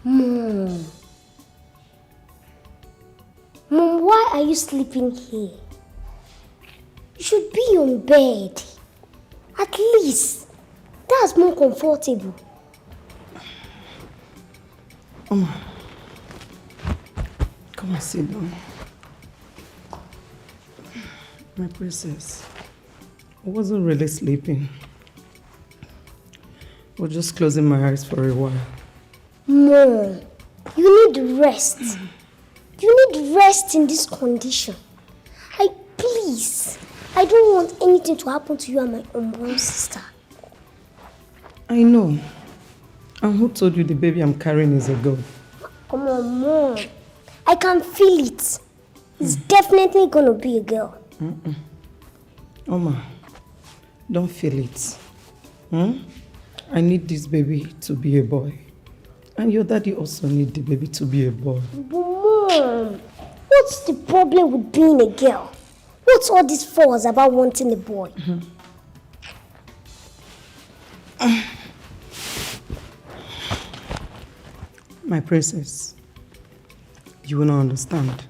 Mom, why are you sleeping here? You should be on bed. At least, that's more comfortable. Come on, sit down. My princess, I wasn't really sleeping. I was just closing my eyes for a while. Mom, you need rest. You need rest in this condition. Please, I don't want anything to happen to you and my unborn sister. I know. And who told you the baby I'm carrying is a girl? Come on, Mom. I can feel it. It's definitely going to be a girl. Oma, don't feel it. I need this baby to be a boy. And your daddy also need the baby to be a boy. But Mom, what's the problem with being a girl? What's all this fuss about wanting a boy? My princess, you will not understand.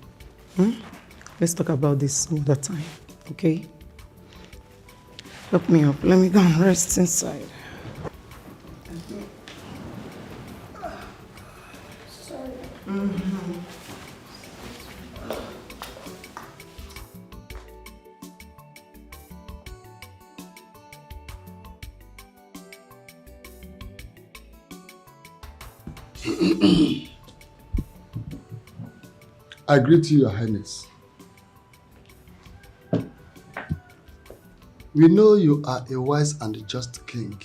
Let's talk about this some other time, okay? Help me up. Let me go and rest inside. I greet you, Your Highness. We know you are a wise and just king.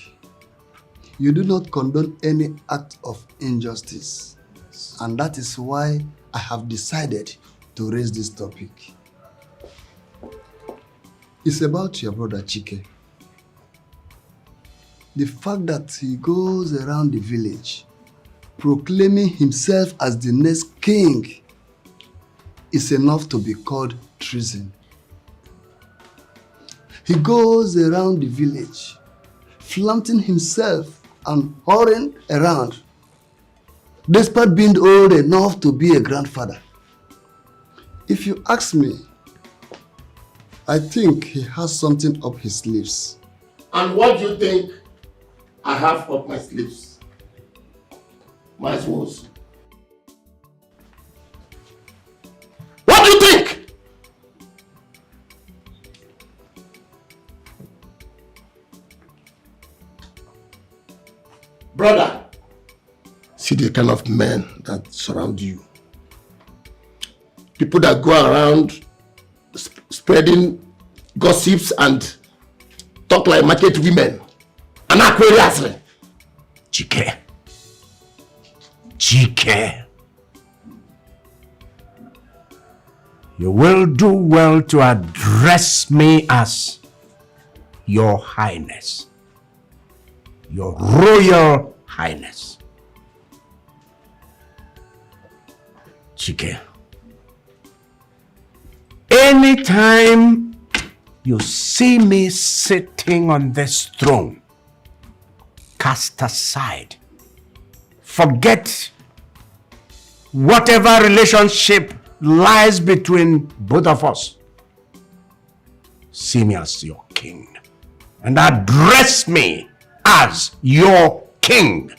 You do not condone any act of injustice. And that is why I have decided to raise this topic. It's about your brother Chike. The fact that he goes around the village proclaiming himself as the next king is enough to be called treason. He goes around the village, flaunting himself and whoring around, despite being old enough to be a grandfather. If you ask me, I think he has something up his sleeves. And what do you think I have up my sleeves? My sword. What do you think? Brother, see the kind of men that surround you. People that go around spreading gossips and talk like market women. And Aquarius. Chike. You will do well to address me as Your Highness. Your Royal Highness. Chike, anytime you see me sitting on this throne, cast aside, forget whatever relationship lies between both of us. See me as your king and address me as your king.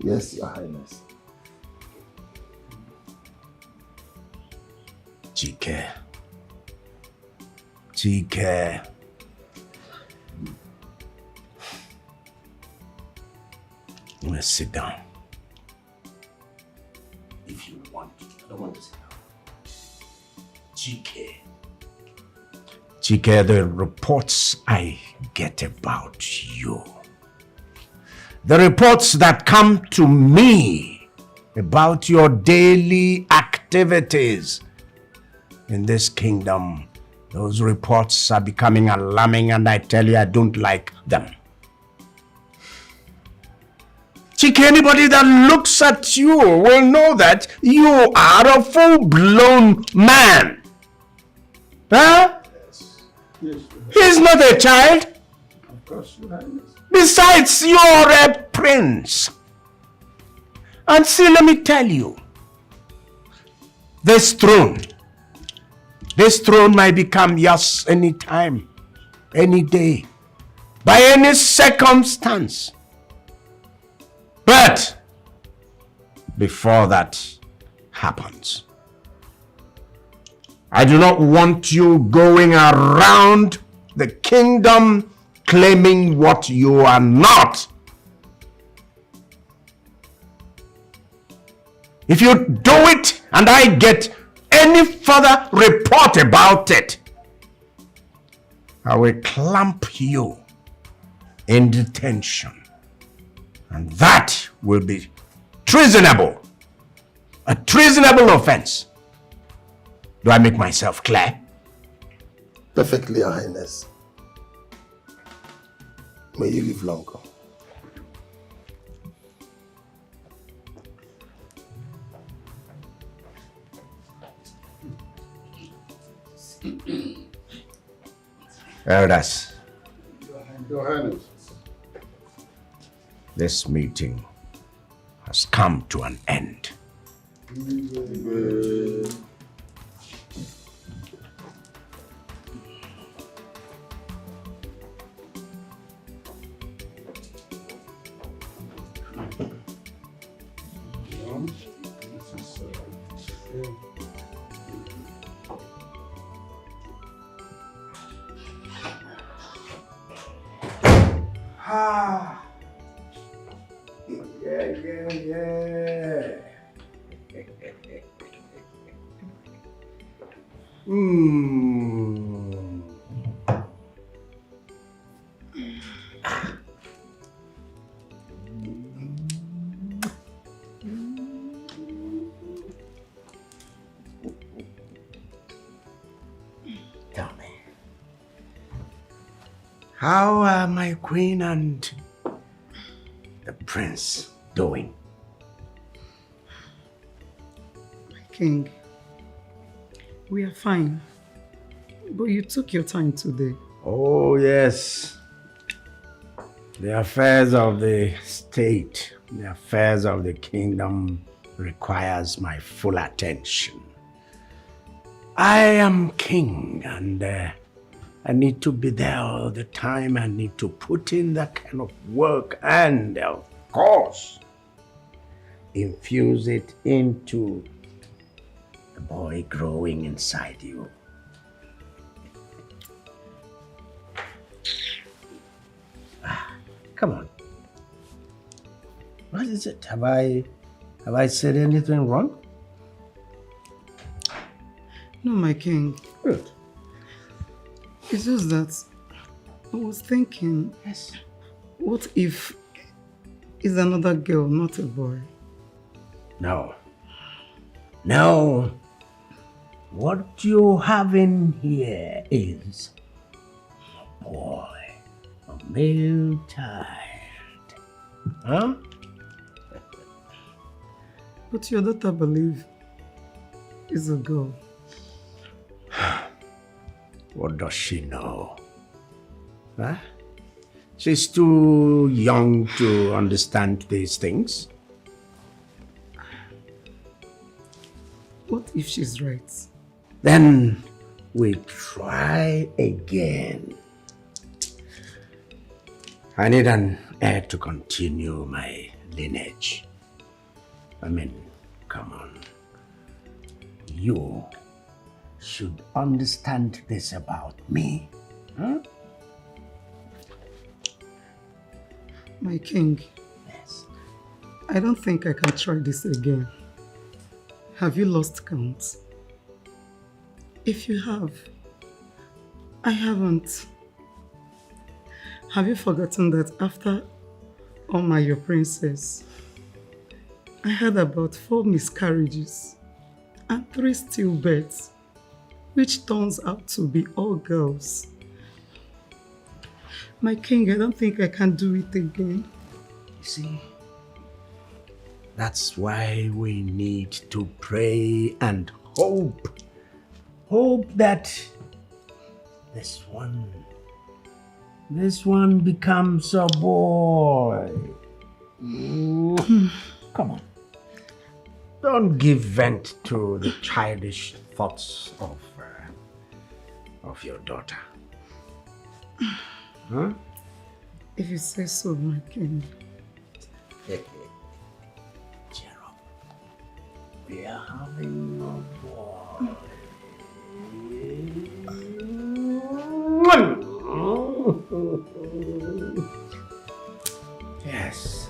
Yes, Your Highness. Chike. Chike. Let's sit down. If you want to. I don't want to sit down. Chike. Chike, the reports I get about you, the reports that come to me about your daily activities in this kingdom, those reports are becoming alarming, and I tell you, I don't like them. Chike, anybody that looks at you will know that you are a full-blown man. Huh? Yes. He's not a child. Of course, Your Highness. Besides, you're a prince. And see, let me tell you, this throne might become yours any time, any day, by any circumstance. But before that happens, I do not want you going around the kingdom claiming what you are not. If you do it and I get any further report about it, I will clamp you in detention. And that will be treasonable. A treasonable offense. Do I make myself clear? Perfectly, Your Highness. May you live longer. Elders, Your Highness. this meeting has come to an end. Yeah. Tell me, how are my queen and the prince doing? King, we are fine. But you took your time today. Oh, yes. The affairs of the state, the affairs of the kingdom requires my full attention. I am king and I need to be there all the time. I need to put in that kind of work and, of course, infuse it into the boy growing inside you. Come on. What is it? Have I said anything wrong? No, my king. Good. It's just that I was thinking, Yes. what if it's another girl, not a boy? No. No. What you have in here is a boy, a male child. Huh? But your daughter believe is a girl. What does she know? Huh? She's too young to understand these things. What if she's right? Then we try again. I need an heir to continue my lineage. I mean, come on. You should understand this about me. Huh? My king, Yes. I don't think I can try this again. Have you lost count? If you have, I haven't. Have you forgotten that after Oma, your princess, I had about 4 miscarriages and 3 stillbirths, which turns out to be all girls. My king, I don't think I can do it again. You see, that's why we need to pray and hope. Hope that this one becomes a boy. Come on. Don't give vent to the childish thoughts of your daughter. Huh? If you say so, my king. Cheer up. We are having a boy. Yes.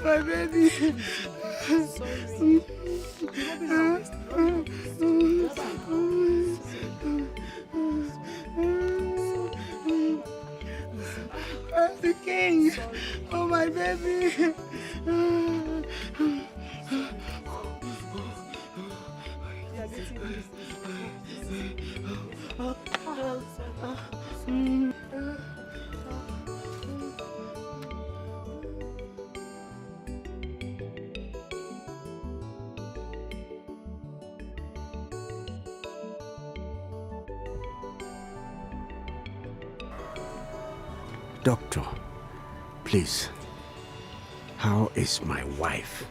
My baby. The king. Oh, my baby. Doctor, please, how is my wife?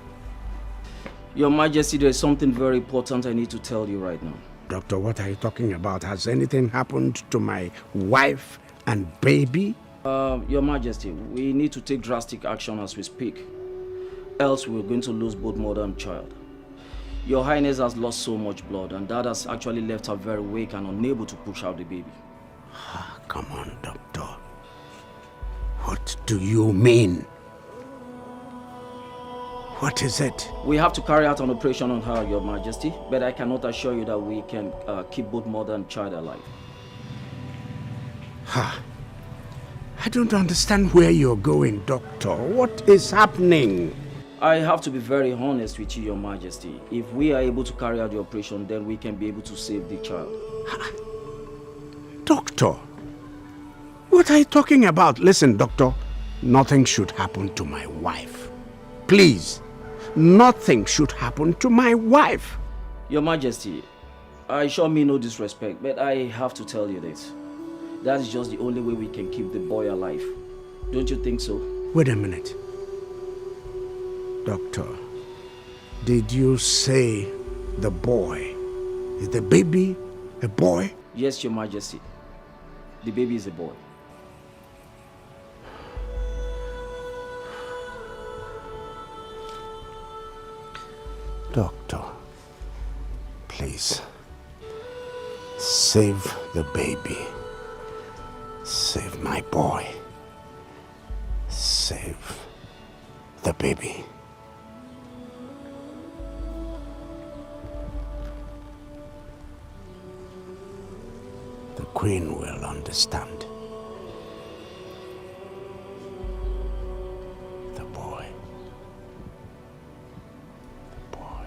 Your Majesty, there is something very important I need to tell you right now. Doctor, what are you talking about? Has anything happened to my wife and baby? Your Majesty, we need to take drastic action as we speak. Else we're going to lose both mother and child. Your Highness has lost so much blood, and that has actually left her very weak and unable to push out the baby. Come on, Doctor. What do you mean? What is it? We have to carry out an operation on her, Your Majesty, but I cannot assure you that we can keep both mother and child alive. I don't understand where you're going, Doctor. What is happening? I have to be very honest with you, Your Majesty. If we are able to carry out the operation, then we can be able to save the child. Doctor, what are you talking about? Listen, Doctor, nothing should happen to my wife. Please, nothing should happen to my wife. Your Majesty, I sure mean no disrespect, but I have to tell you this. That is just the only way we can keep the boy alive. Don't you think so? Wait a minute. Doctor, did you say the boy? Is the baby a boy? Yes, Your Majesty. The baby is a boy. Doctor, please, save the baby. Save my boy. Save the baby. The Queen will understand. The boy. The boy.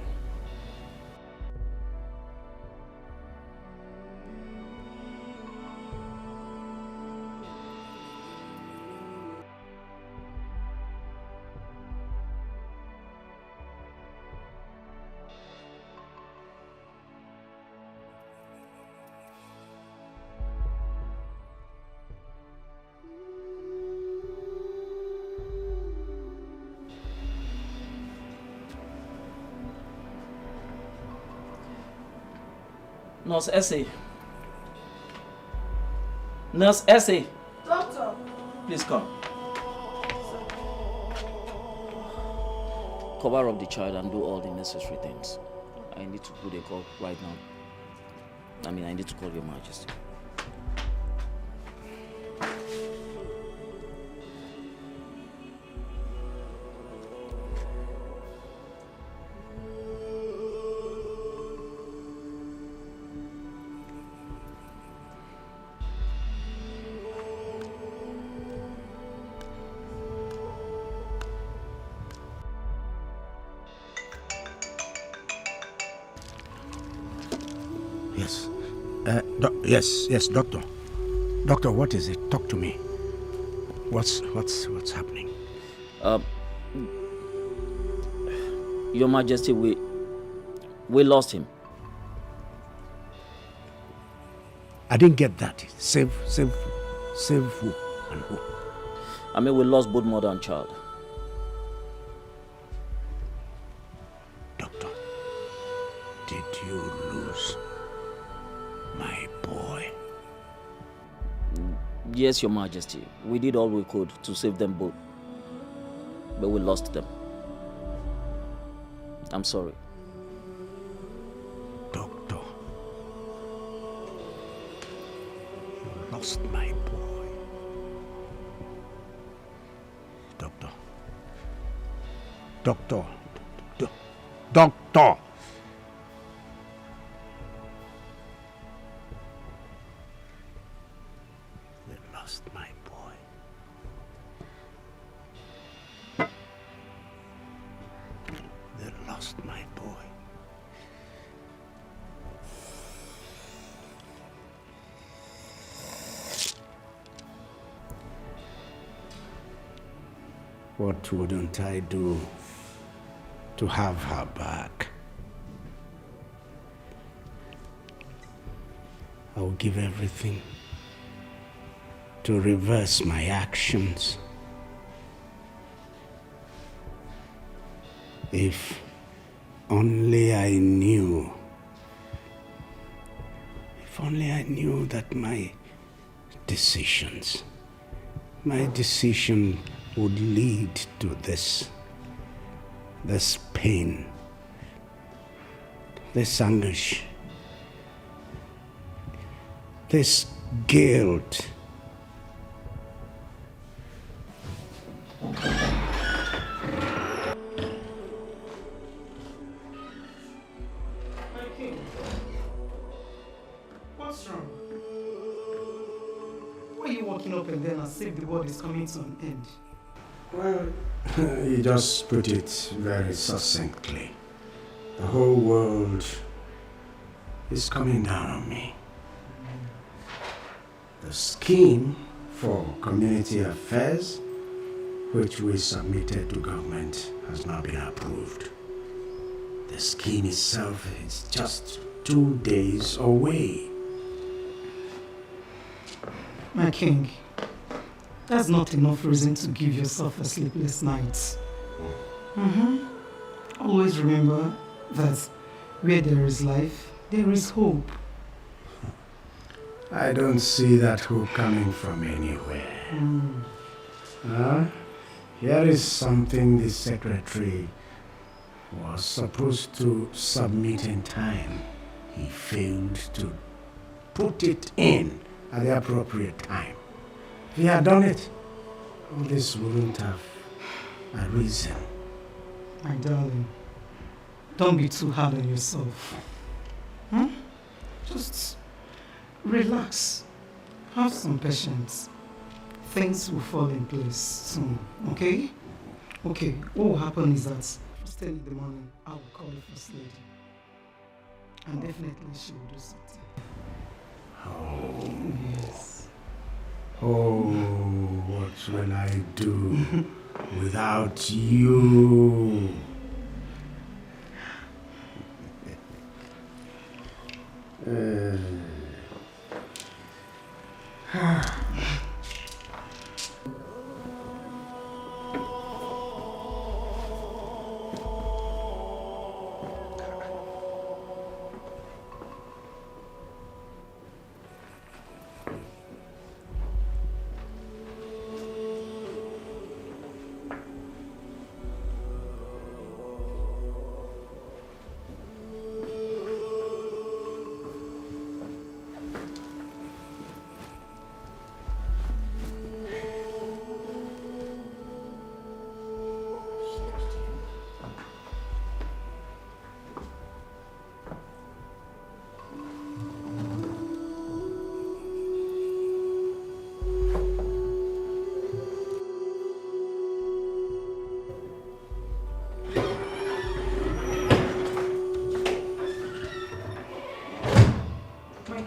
Nurse Essie. Nurse Essie. Doctor. Please come. Cover up the child and do all the necessary things. I need to put a call right now. I need to call Your Majesty. Yes, Doctor. Doctor, what is it? Talk to me. What's happening? Your Majesty, we lost him. I didn't get that. Save who and who? We lost both mother and child. Doctor, did you lose my boy? Yes, Your Majesty. We did all we could to save them both. But we lost them. I'm sorry. Doctor, you lost my boy. Doctor. They lost my boy. They lost my boy. What wouldn't I do to have her back? I will give everything to reverse my actions. If only I knew. If only I knew that my decision would lead to this pain, this anguish, this guilt. What's wrong? Why are you walking up and down as if the world is coming to an end? Well, you just put it very succinctly. The whole world is coming down on me. The scheme for community affairs, which we submitted to government, has not been approved. The scheme itself is just 2 days away. My king, that's not enough reason to give yourself a sleepless night. Always remember that where there is life, there is hope. I don't see that hope coming from anywhere. Here is something the secretary was supposed to submit in time. He failed to put it in at the appropriate time. If he had done it, all this wouldn't have arisen. My darling, don't be too hard on yourself. Just relax. Have some patience. Things will fall in place soon, okay? Okay, what will happen is that first thing in the morning, I will call the first lady. And definitely she will do something. Oh. Yes. Oh, what will I do without you?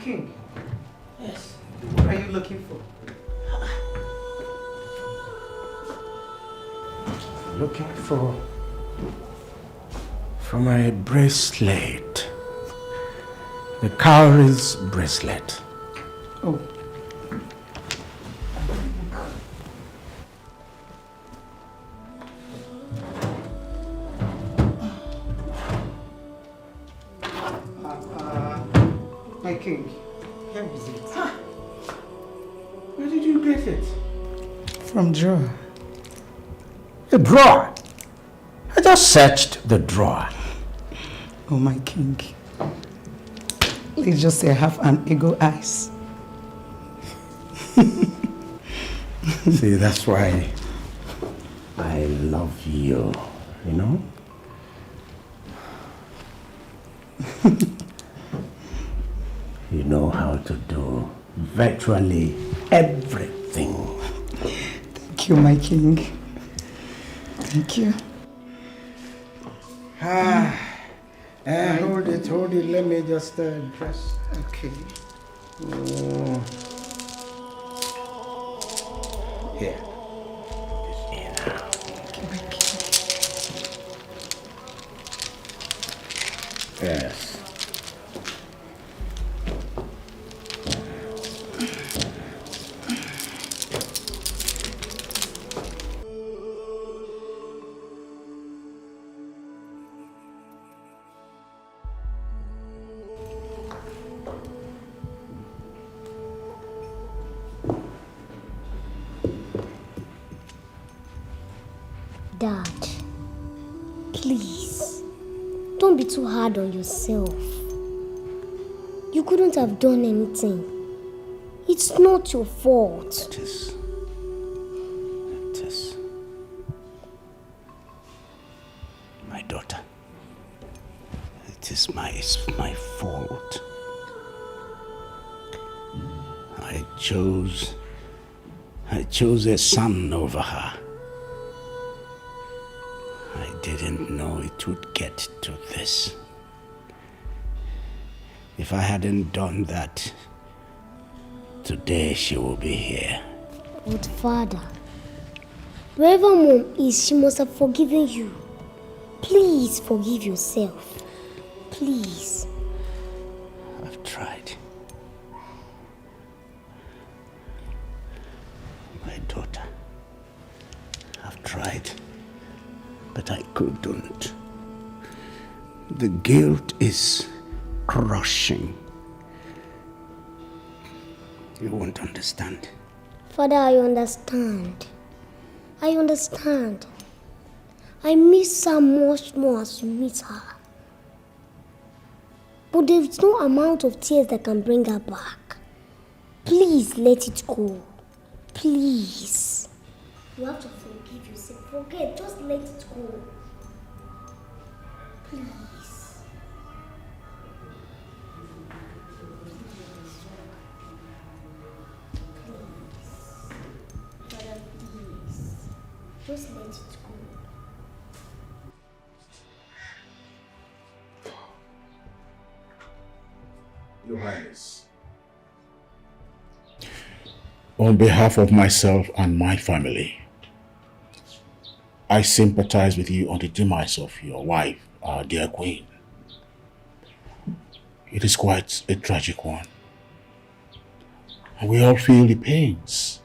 King. Yes. What are you looking for? Looking for my bracelet. The cowrie's bracelet. Oh. My king, here is it. Where did you get it? From drawer. A drawer? I just searched the drawer. Oh, my king. Let's just say I have an eagle eyes. See, that's why I love you, you know? You know how to do virtually everything. Thank you, my king. Thank you. Hold it. Let me just press. Okay. Here. Yes. Please, don't be too hard on yourself. You couldn't have done anything. It's not your fault. It is. It is. My daughter. It is my fault. I chose a son over her. I didn't know it would get to this. If I hadn't done that, today she will be here. But Father, wherever Mom is, she must have forgiven you. Please forgive yourself. Please. I've tried. My daughter, I've tried, but I couldn't. The guilt is crushing. You won't understand. Father, I understand. I understand. I miss her much more as you miss her. But there is no amount of tears that can bring her back. Please let it go. Please. You have to forgive yourself. Forget. Just let it go. Please. Father, please. Just let it go. Your Highness. On behalf of myself and my family, I sympathize with you on the demise of your wife, our dear Queen. It is quite a tragic one. And we all feel the pains.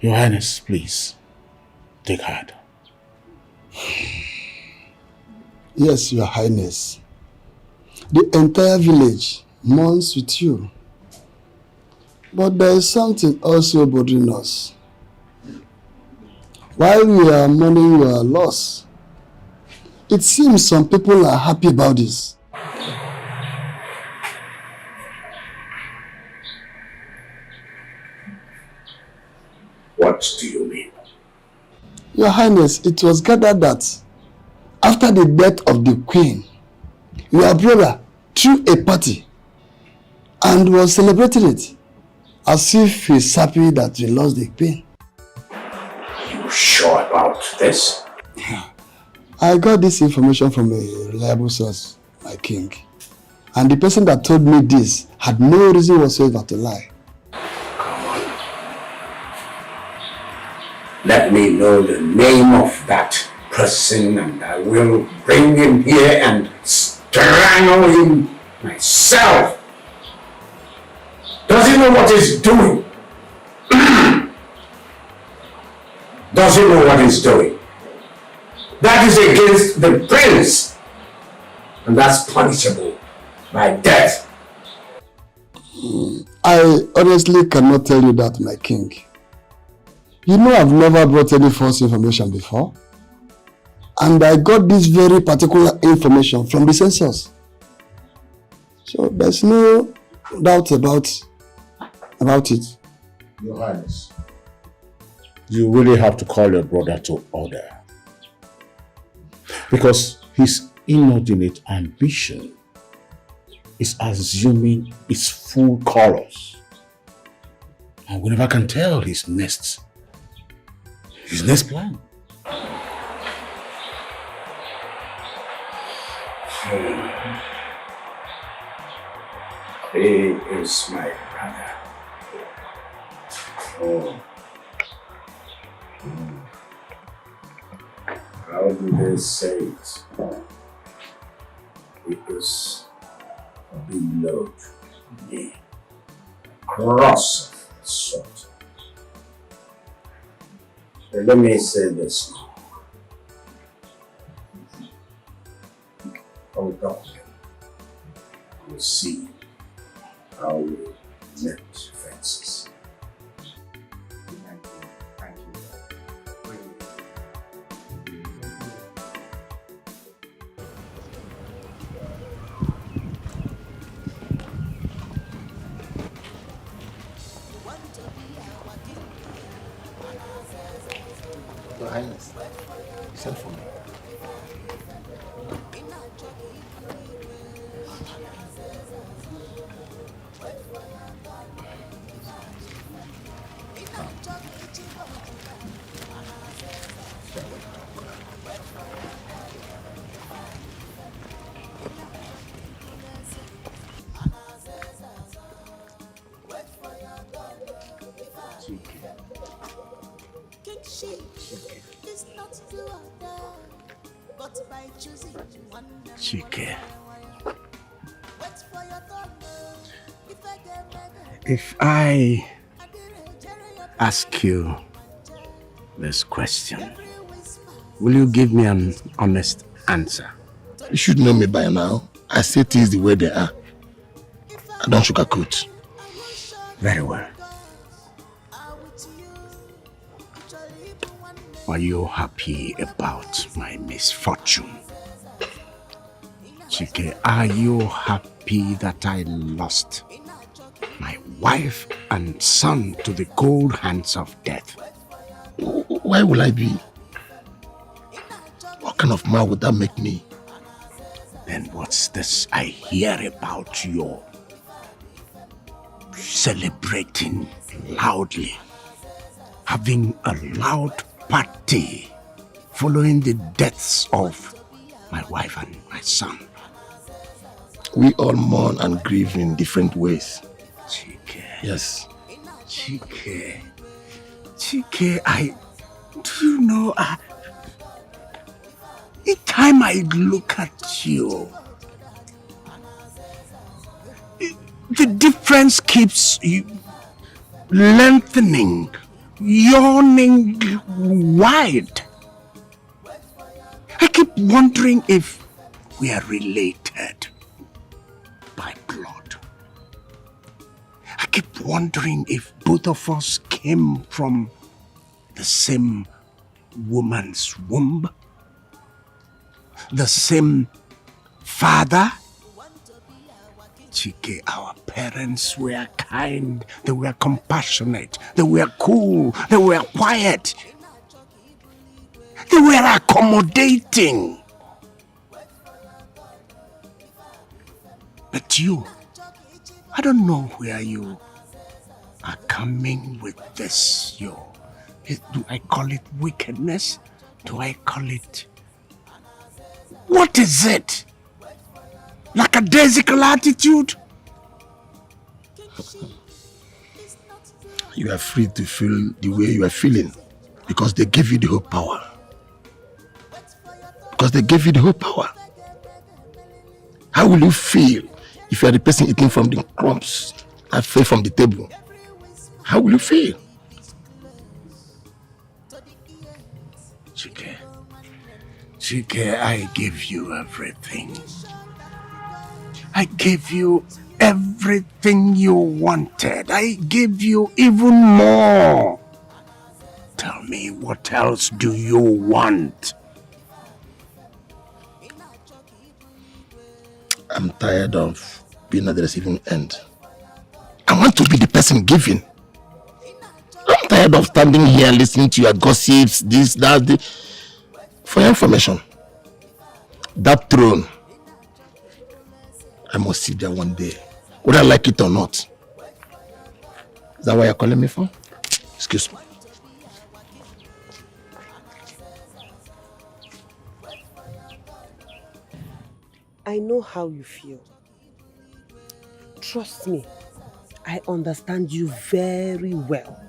Your Highness, please, take heart. Yes, Your Highness. The entire village mourns with you. But there is something also bothering us. While we are mourning your loss, it seems some people are happy about this. What do you mean? Your Highness, it was gathered that after the death of the Queen, your brother threw a party and was celebrating it as if he's happy that we lost the Queen. Are you sure about this? I got this information from a reliable source, my king. And the person that told me this had no reason whatsoever to lie. Let me know the name of that person and I will bring him here and strangle him myself. Does he know what he's doing? Does he know what he's doing? That is against the prince. And that's punishable by death. I honestly cannot tell you that, my king. You know I've never brought any false information before. And I got this very particular information from the censors. So there's no doubt about it. Your Highness, you really have to call your brother to order. Because his inordinate ambition is assuming its full colors. And we never can tell his next plan. He is my brother. Oh. How do they say it? It is below me. Cross of the sword. So let me say this now. Hold on. We'll see how we mend fences. Thank you. He sent for me. Chike, if I ask you this question, will you give me an honest answer? You should know me by now. I say things the way they are. I don't sugarcoat. Very well. Are you happy about my misfortune? Chike, are you happy that I lost my wife and son to the cold hands of death? Why will I be? What kind of man would that make me? Then what's this I hear about you celebrating loudly, having a loud party following the deaths of my wife and my son? We all mourn and grieve in different ways. Chike. Yes. Chike, do you know, each time I look at you, the difference keeps lengthening, yawning wide. I keep wondering if we are related by blood. I keep wondering if both of us came from the same woman's womb, the same father. Chike, our parents were kind, they were compassionate, they were cool, they were quiet, they were accommodating. But you, I don't know where you are coming with this. Do I call it wickedness? Do I call it... What is it? Lackadaisical attitude? You are free to feel the way you are feeling because they gave you the whole power. Because they gave you the whole power. How will you feel if you are the person eating from the crumbs that fell from the table? How will you feel? Chike, I give you everything. I gave you everything you wanted. I gave you even more. Tell me, what else do you want? I'm tired of being at the receiving end. I want to be the person giving. I'm tired of standing here listening to your gossips, this, that. For your information, that throne, I must sit there one day, whether I like it or not. Is that what you're calling me for? Excuse me. I know how you feel. Trust me, I understand you very well.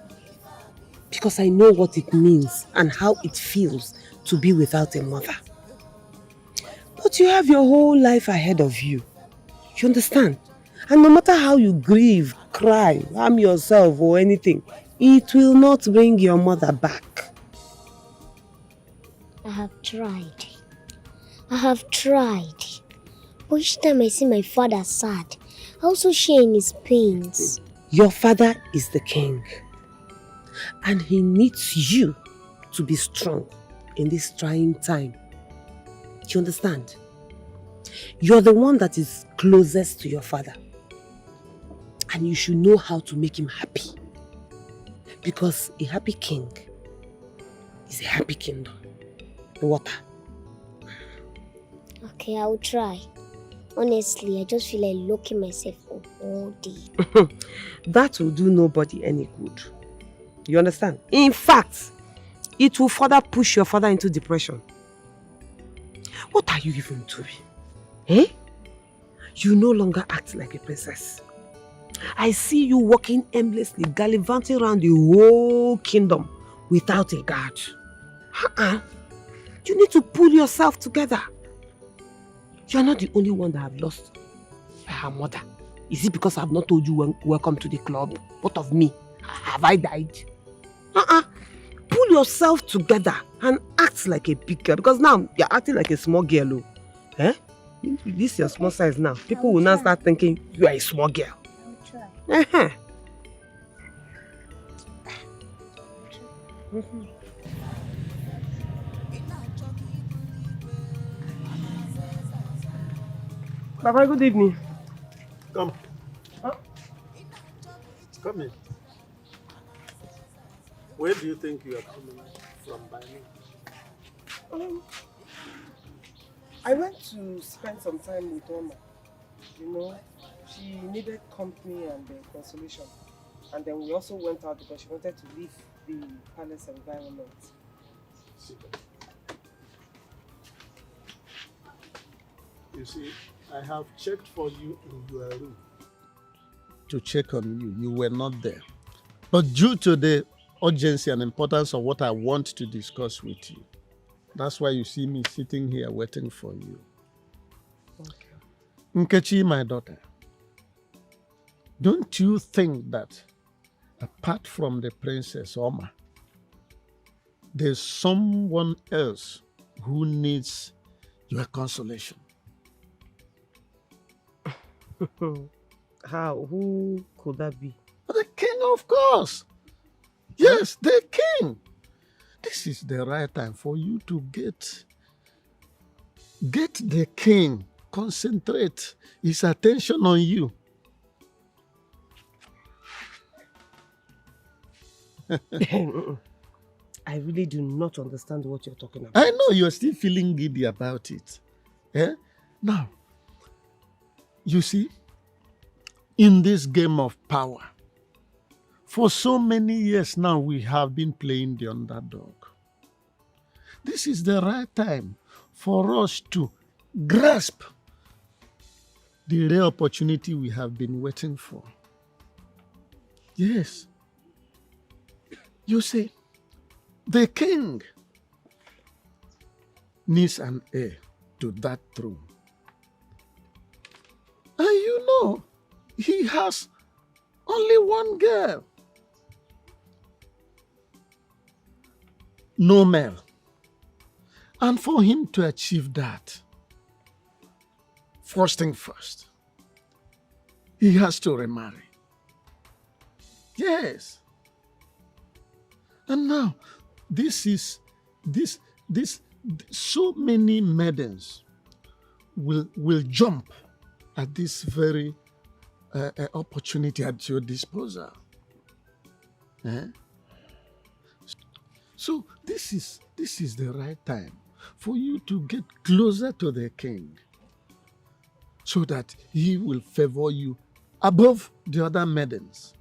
Because I know what it means and how it feels to be without a mother. But you have your whole life ahead of you. You understand? And no matter how you grieve, cry, harm yourself or anything, it will not bring your mother back. I have tried. But each time I see my father sad, I also share in his pains. Your father is the king. And he needs you to be strong in this trying time. Do you understand? You're the one that is closest to your father. And you should know how to make him happy. Because a happy king is a happy kingdom. the water. Okay, I will try. Honestly, I just feel like locking myself up all day. That will do nobody any good. You understand? In fact, it will further push your father into depression. What are you even doing? Eh? You no longer act like a princess. I see you walking aimlessly, gallivanting around the whole kingdom without a guard. You need to pull yourself together. You're not the only one that have lost her mother. Is it because I have not told you welcome to the club? What of me? Have I died? Pull yourself together and act like a big girl, because now you're acting like a small girl. Eh? This is your small size now. People will now start thinking you are a small girl. I'll try. Baba, good evening. Come. Come in. Where do you think you are coming from by now? I went to spend some time with Oma. You know, she needed company and consolation. And then we also went out because she wanted to leave the palace environment. You see, I have checked for you in your room to check on you. You were not there. But due to the urgency and importance of what I want to discuss with you, that's why you see me sitting here waiting for you. Okay. Nkechi, my daughter, don't you think that apart from the Princess Oma, there's someone else who needs your consolation? How? Who could that be? The king, of course. Yes, the king. This is the right time for you to get the king, concentrate his attention on you. I really do not understand what you're talking about. I know you're still feeling giddy about it. Eh? Now, you see, in this game of power, for so many years now, we have been playing the underdog. This is the right time for us to grasp the rare opportunity we have been waiting for. Yes. You see, the king needs an heir to that throne. And you know, he has only one girl. No male. And for him to achieve that, first thing first, he has to remarry. Yes. And now, so many maidens will jump at this very opportunity at your disposal. Eh? So this is the right time for you to get closer to the king, so that he will favor you above the other maidens.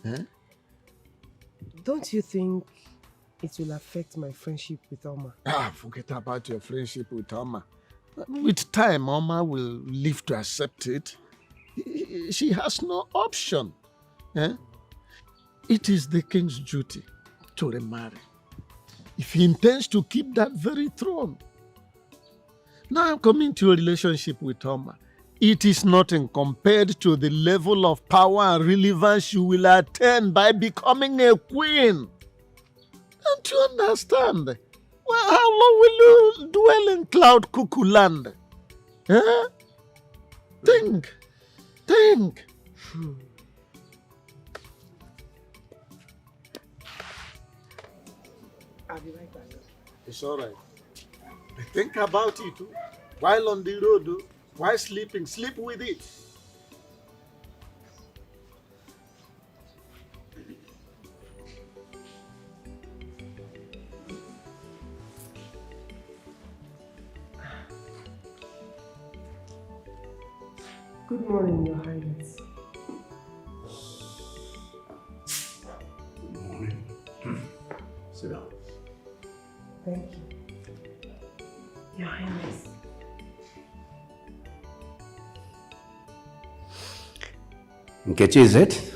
Eh? Don't you think it will affect my friendship with Oma? Forget about your friendship with Oma. With time, Oma will live to accept it. She has no option. Eh? It is the king's duty to remarry, if he intends to keep that very throne. Now I'm coming to a relationship with Oma. It is nothing compared to the level of power and relevance you will attain by becoming a queen. Don't you understand? Well, how long will you dwell in cloud cuckoo land? Eh? Think. I'll be right back. It's all right. Think about it. While on the road, while sleeping, sleep with it. Good morning, Your Highness. Good morning. Sit down. Thank you. Your Highness. Nkechi, is it?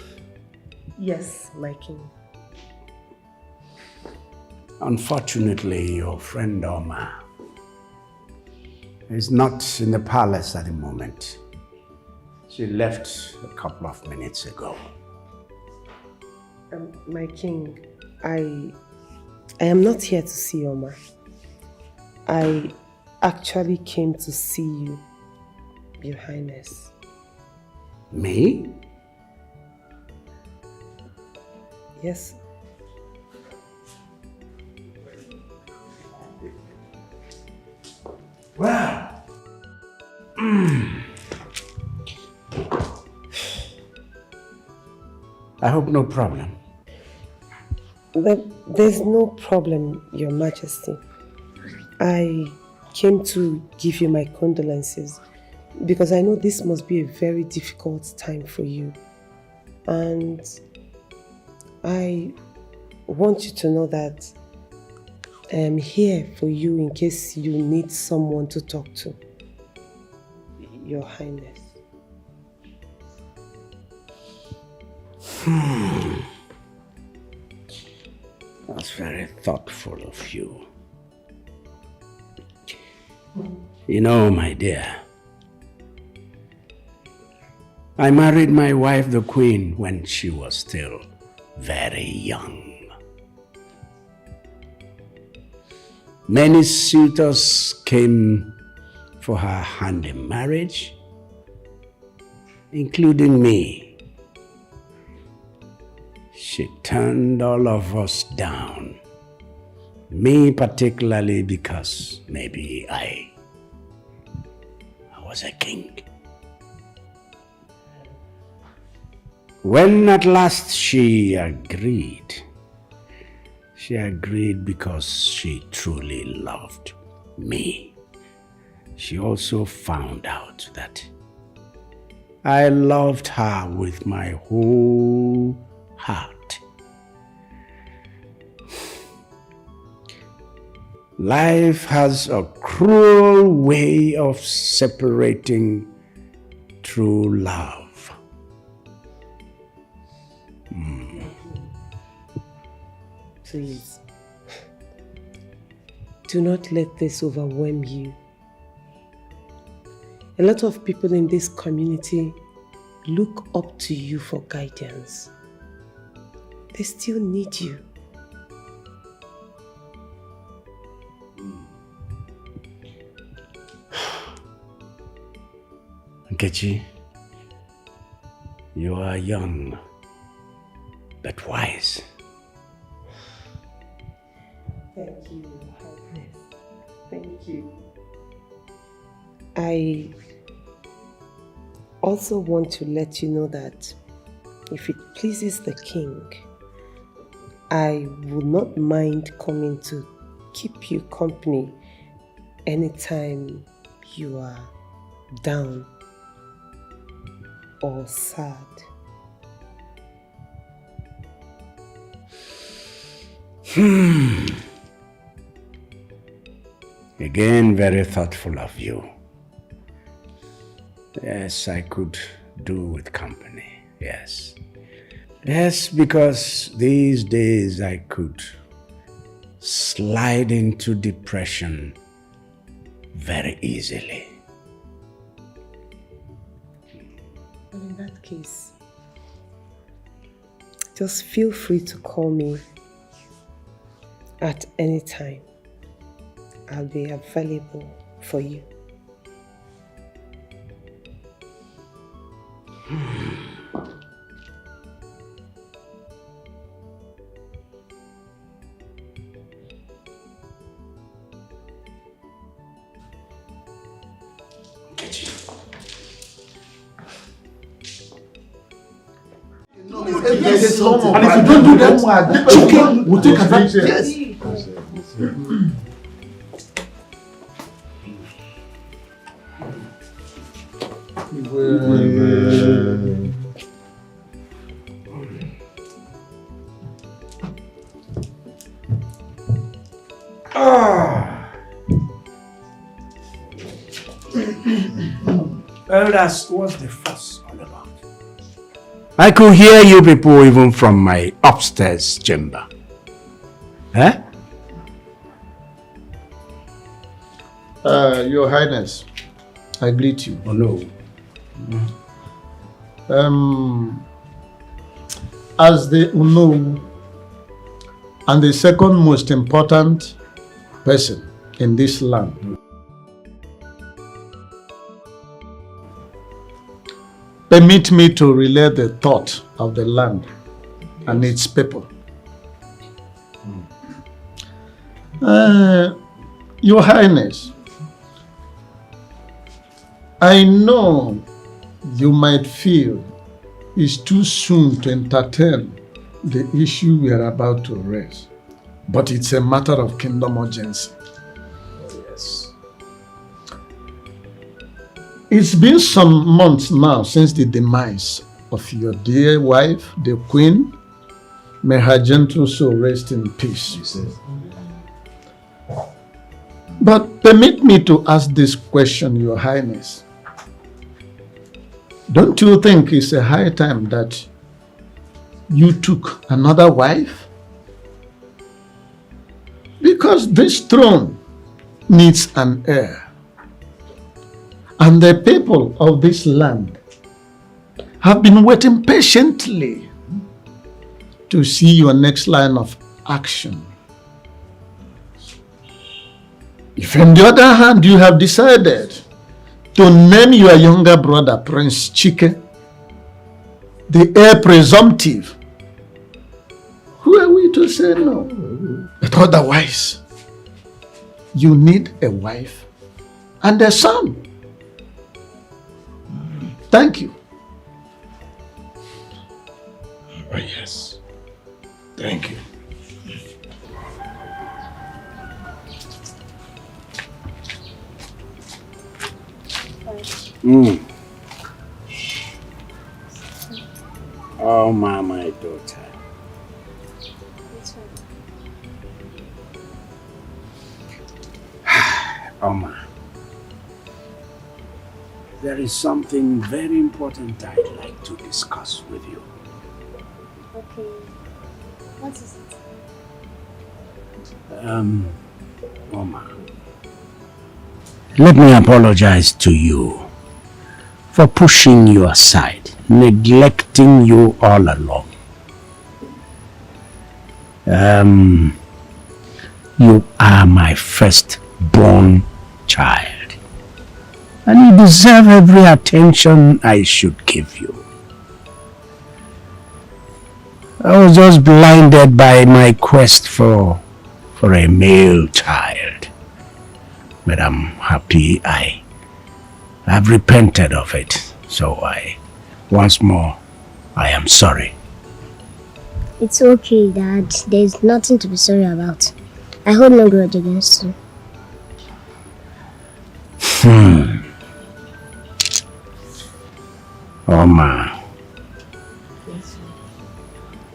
Yes, my king. Unfortunately, your friend Oma is not in the palace at the moment. She left a couple of minutes ago. My king, I am not here to see Oma. I actually came to see you, Your Highness. Me? Yes. Well, I hope no problem. There's no problem, Your Majesty. I came to give you my condolences because I know this must be a very difficult time for you. And I want you to know that I am here for you in case you need someone to talk to, Your Highness. That's very thoughtful of you. You know, my dear, I married my wife, the Queen, when she was still very young. Many suitors came for her hand in marriage, including me. She turned all of us down. Me particularly because maybe I was a king. When at last she agreed because she truly loved me. She also found out that I loved her with my whole heart. Life has a cruel way of separating true love. Please, do not let this overwhelm you. A lot of people in this community look up to you for guidance. They still need you. Nkechi, you are young, but wise. Thank you, Your Highness. Thank you. I also want to let you know that if it pleases the king, I would not mind coming to keep you company anytime you are down or sad. Again, very thoughtful of you. Yes, I could do with company, yes. Yes, because these days I could slide into depression very easily. Well, in that case, just feel free to call me at any time. I'll be available for you. And if you don't do that, chicken will take advantage. Yes. Well, that's what's the fuss all about. I could hear you people even from my upstairs chamber. Eh? Your Highness, I greet you. Oh no. As the Uno and the second most important person in this land, permit me to relay the thought of the land and its people. Your Highness, I know you might feel it's too soon to entertain the issue we are about to raise, but it's a matter of kingdom urgency. Yes. It's been some months now since the demise of your dear wife, the Queen. May her gentle soul rest in peace. But permit me to ask this question, Your Highness. Don't you think it's a high time that you took another wife? Because this throne needs an heir. And the people of this land have been waiting patiently to see your next line of action. If on the other hand you have decided to name your younger brother Prince Chike the heir presumptive, who are we to say no? But otherwise, you need a wife and a son. Thank you. Oh yes. Thank you. Oh, my daughter. Oma, there is something very important I'd like to discuss with you. Okay. What is it? Oma, let me apologize to you for pushing you aside, neglecting you all along. You are my firstborn child, and you deserve every attention I should give you. I was just blinded by my quest for a male child, but I'm happy I've repented of it. So once more, I am sorry. It's okay, Dad. There's nothing to be sorry about. I hold no grudge against you. Oma,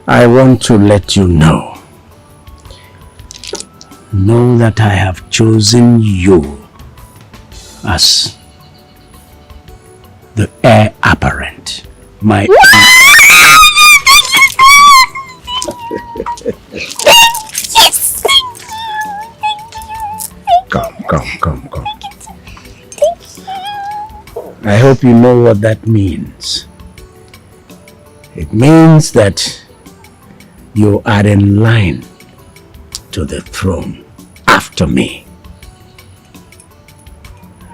I want to let you know that I have chosen you as the heir apparent. My Yes! Come. I hope you know what that means. It means that you are in line to the throne after me.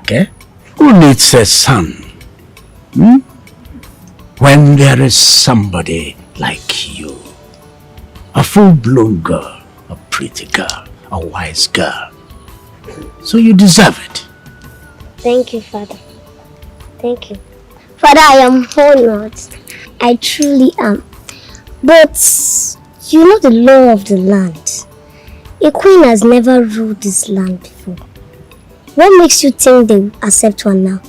Okay? Who needs a son? When there is somebody like you, a full-blown girl, a pretty girl, a wise girl. So you deserve it. Thank you, Father. Thank you. Father, I am honored. I truly am. But you know the law of the land. A queen has never ruled this land before. What makes you think they will accept one now?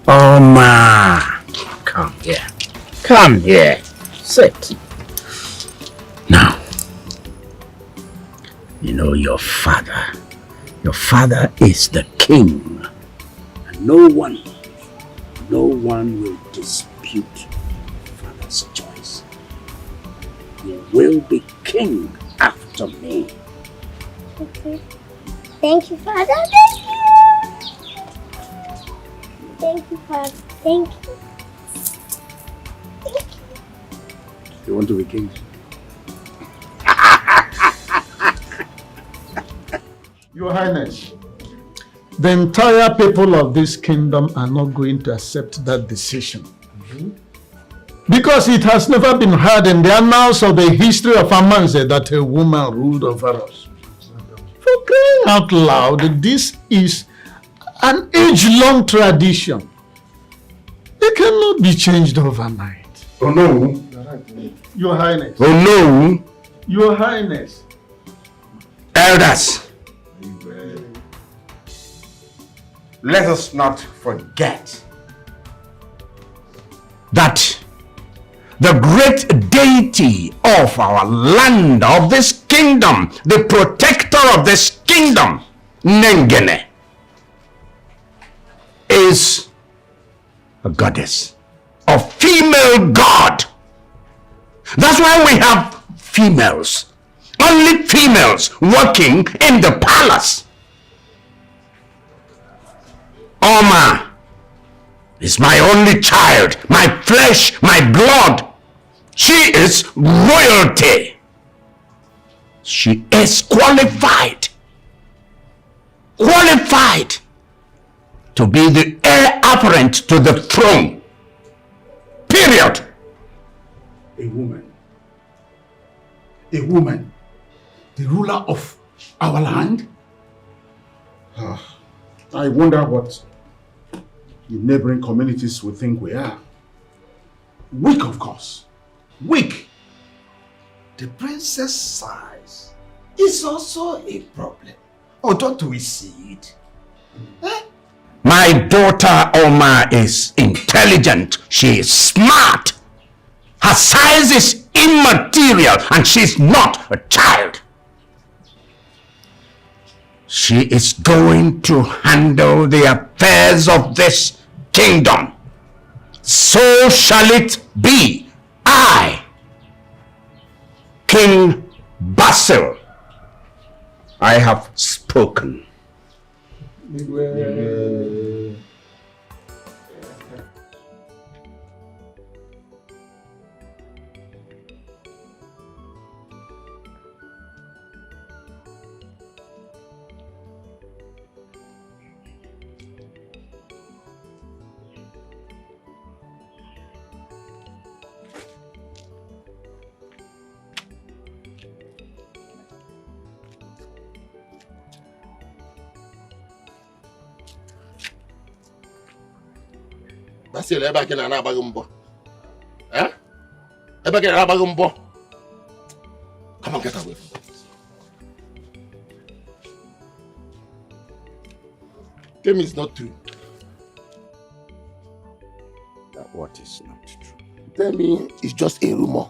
Oma, come here. Sit. Now, you know your father. Your father is the king. And no one will dispute father's choice. You will be king after me. Okay. Thank you, Father. Thank you. Thank you, Father. Thank you. You want to be king? Your Highness, the entire people of this kingdom are not going to accept that decision. Because it has never been heard in the annals of the history of Amanze that a woman ruled over us. For crying out loud, this is an age-long tradition. It cannot be changed overnight. Oh no. Your Highness. Oh no. Your Highness. Elders. Let us not forget that the great deity of our land, of this kingdom, the protector of this kingdom, Nengene, is a goddess, a female god. That's why we have females, only females working in the palace. Oma is my only child, my flesh, my blood. She is royalty. She is qualified to be the heir apparent to the throne. Period. A woman, the ruler of our land? I wonder what the neighboring communities will think we are. Weak, of course. Weak. The princess size is also a problem. Or don't we see it? My daughter Oma is intelligent. She is smart. Her size is immaterial and she's not a child. She is going to handle the affairs of this kingdom. So shall it be. I, King Basil, I have spoken. Basil, ebe gị na-agbaghị mbọ. Ebe gị na-agbaghị mbọ. Come on, get away from that. Tell me it's not true. That what is not true? Tell me it's just a rumor.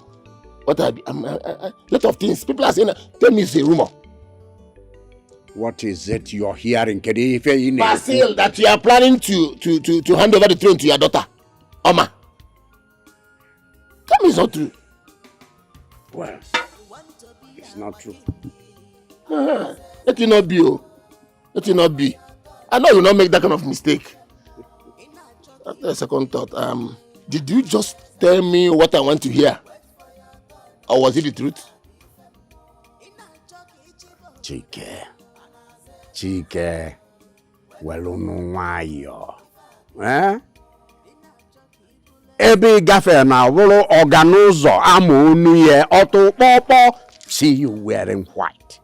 What a lot of things. People are saying, tell me it's a rumor. What is it you're hearing? Basil, that you are planning to hand over the throne to your daughter, Oma. Tell me it's not true. Well, it's not true. Let it not be, oh. Let it not be. I know you will not make that kind of mistake. After a second thought, did you just tell me what I want to hear? Or was it the truth? Chike, welunu ebe gafe na wụrụ ọganụzọ ama onu ye ọtụ kpọkpọ. See you wearing white.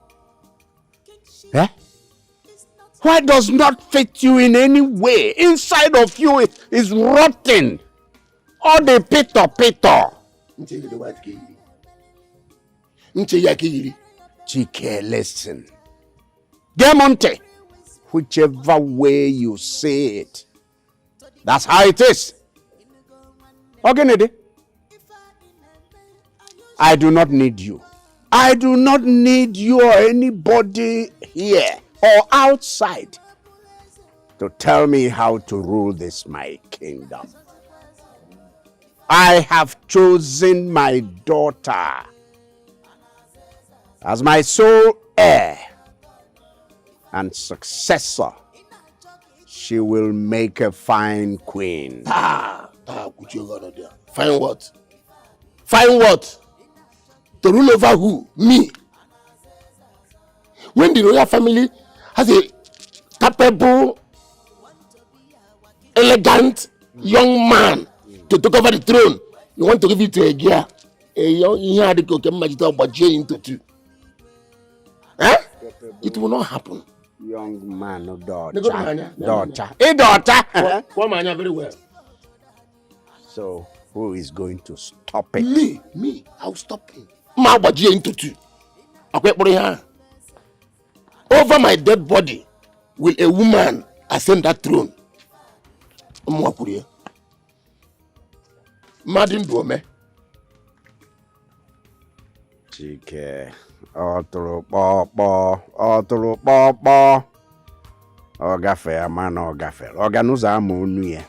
White does not fit you in any way. Inside of you is rotten. All the pito. Chike, listen. Demonte, whichever way you say it, that's how it is. Okay, Nede, I do not need you. I do not need you or anybody here or outside to tell me how to rule this my kingdom. I have chosen my daughter as my sole heir and successor. She will make a fine queen. Fine what? Fine what? To rule over who? Me. When the royal family has a capable, elegant young man to take over the throne, you want to give it to a girl? A young into two. Eh? It will not happen. Young man, no daughter. Daughter. A daughter. Very well. So, who is going to stop it? Me. I'll stop him. Into two. Over my dead body will a woman ascend that throne. Maiden Dome. Chike, otro popo. Ogafe amana ogafe. Oganuza amonu ye.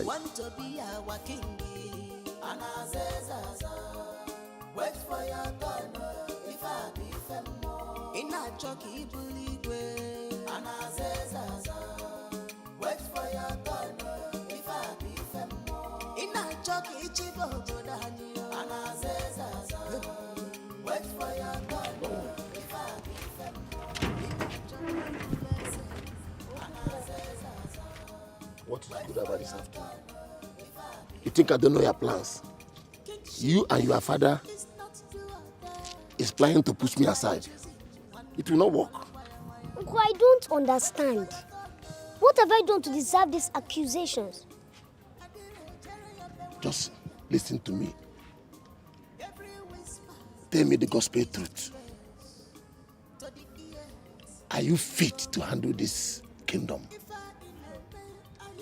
Want to be our king. Wait for your turn. If I be femo. In a jockey buligwe. Wait for your turn. If I be femo. In a jockey chibo jodani. Wait for your turn. If I be femo. What is good about this afternoon? You think I don't know your plans? You and your father is planning to push me aside. It will not work. Uncle, I don't understand. What have I done to deserve these accusations? Just listen to me. Tell me the gospel truth. Are you fit to handle this kingdom?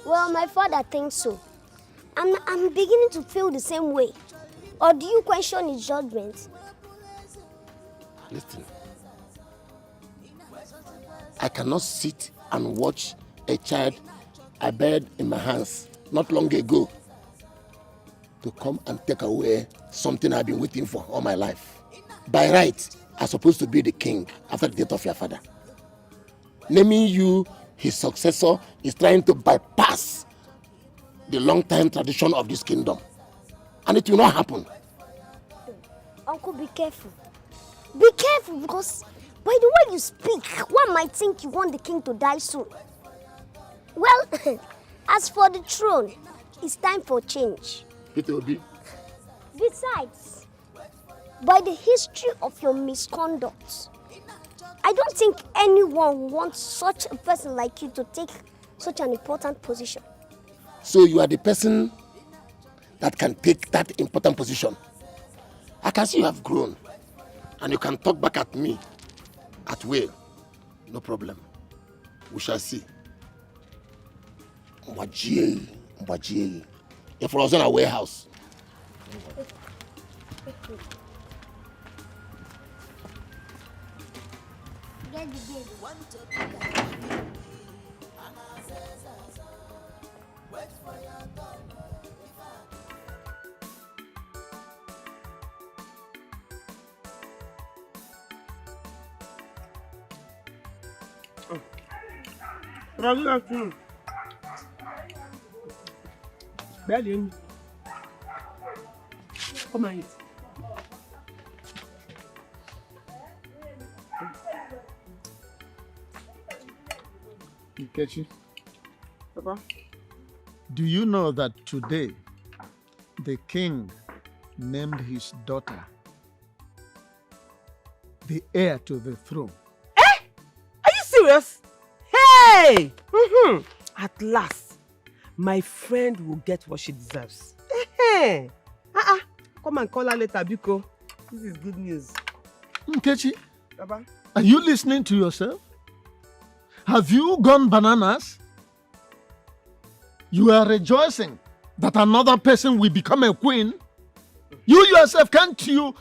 Well, my father thinks so. I'm beginning to feel the same way. Or do you question his judgment? Listen. I cannot sit and watch a child I buried in my hands not long ago to come and take away something I've been waiting for all my life. By right, I'm supposed to be the king after the death of your father. Naming you his successor is trying to bypass the long-time tradition of this kingdom. And it will not happen. Uncle, be careful. Be careful, because by the way you speak, one might think you want the king to die soon. Well, as for the throne, it's time for change. It will be. Besides, by the history of your misconduct, I don't think anyone wants such a person like you to take such an important position. So you are the person that can take that important position. I can see you have grown and you can talk back at me at will. No problem. We shall see. Mbajiye. If I was in a warehouse. Get the game. Good afternoon. Belly. Come on, eat. Nkechi, Papa? do you know that today the king named his daughter the heir to the throne? Are you serious? Hey! At last, my friend will get what she deserves. Hey! Come and call her later, Biko. This is good news. Nkechi, Papa? are you listening to yourself? Have you gone bananas? You are rejoicing that another person will become a queen? You yourself, can't you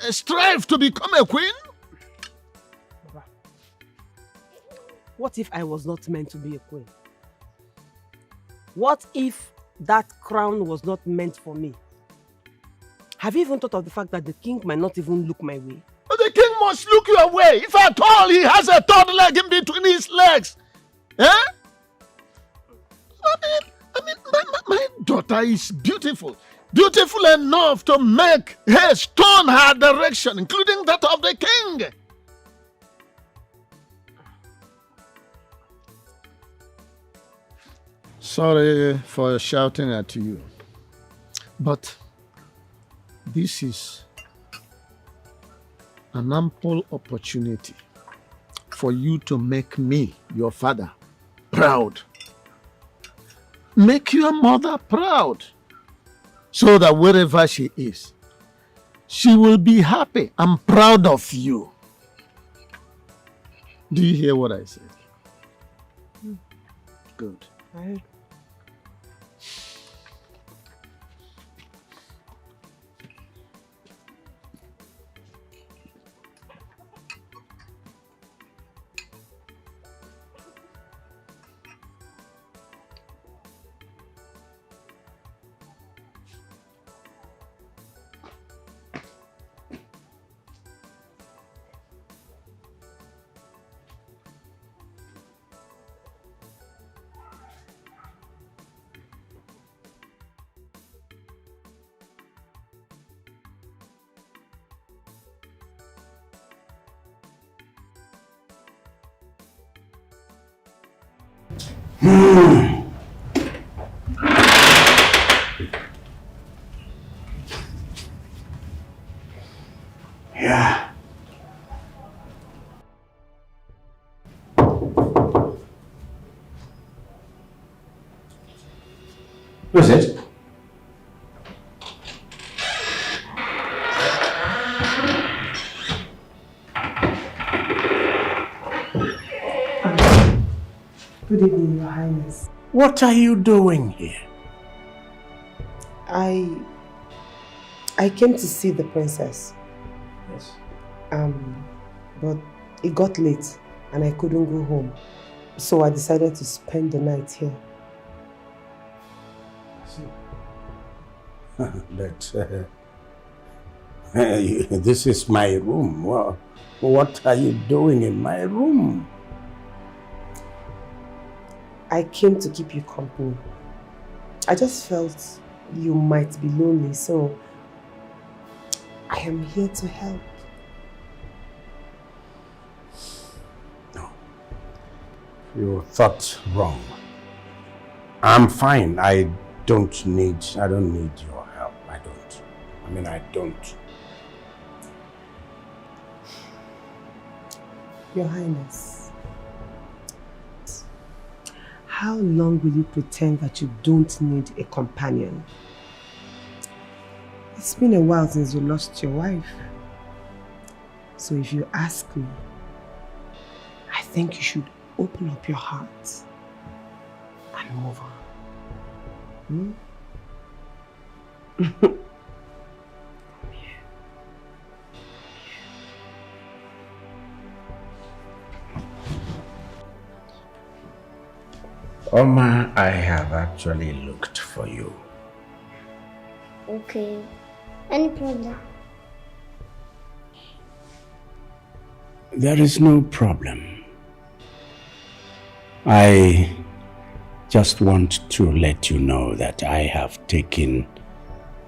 strive to become a queen? Baba, what if I was not meant to be a queen? What if that crown was not meant for me? Have you even thought of the fact that the king might not even look my way? But the king must look your way. If at all he has a third leg in between his legs. Eh? I mean, my daughter is beautiful. Beautiful enough to make haste turn her direction, including that of the king. Sorry for shouting at you, but this is an ample opportunity for you to make me, your father, proud. Make your mother proud, so that wherever she is, she will be happy and proud of you. Do you hear what I said? Good. I heard. Yeah. Who is it? Good evening, Your Highness. What are you doing here? I came to see the princess. Yes. But it got late and I couldn't go home. So I decided to spend the night here. But this is my room. Well, what are you doing in my room? I came to keep you company. I just felt you might be lonely, so I am here to help. No. You thought wrong. I'm fine. I don't need your help. I don't. Your Highness, how long will you pretend that you don't need a companion? It's been a while since you lost your wife. So if you ask me, I think you should open up your heart and move on. Oma, I have actually looked for you. Okay. Any problem? There is no problem. I just want to let you know that I have taken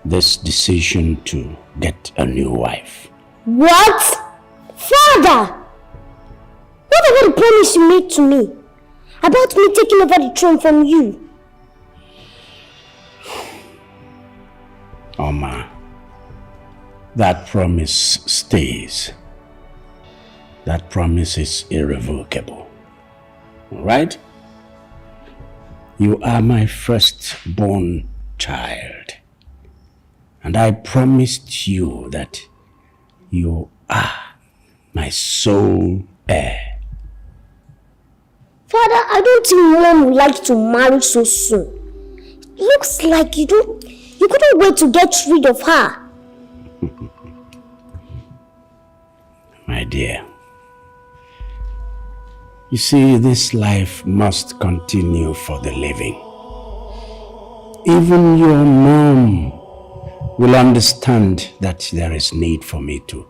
this decision to get a new wife. What? Father! What about the promise you made to me? About me taking over the throne from you? Oma, that promise stays. That promise is irrevocable. All right? You are my firstborn child. And I promised you that you are my sole heir. Father, I don't think Mom would like to marry so soon. Looks like you You couldn't wait to get rid of her. My dear, you see, this life must continue for the living. Even your mom will understand that there is need for me to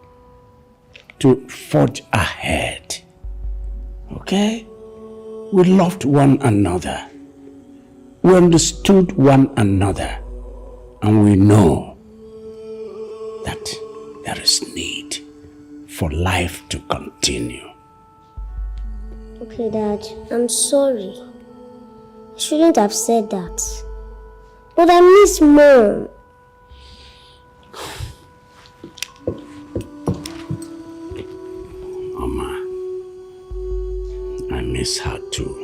forge ahead. Okay? We loved one another. We understood one another. And we know that there is need for life to continue. Okay, Dad, I'm sorry. I shouldn't have said that. But I miss Mom. Mama, I miss her too.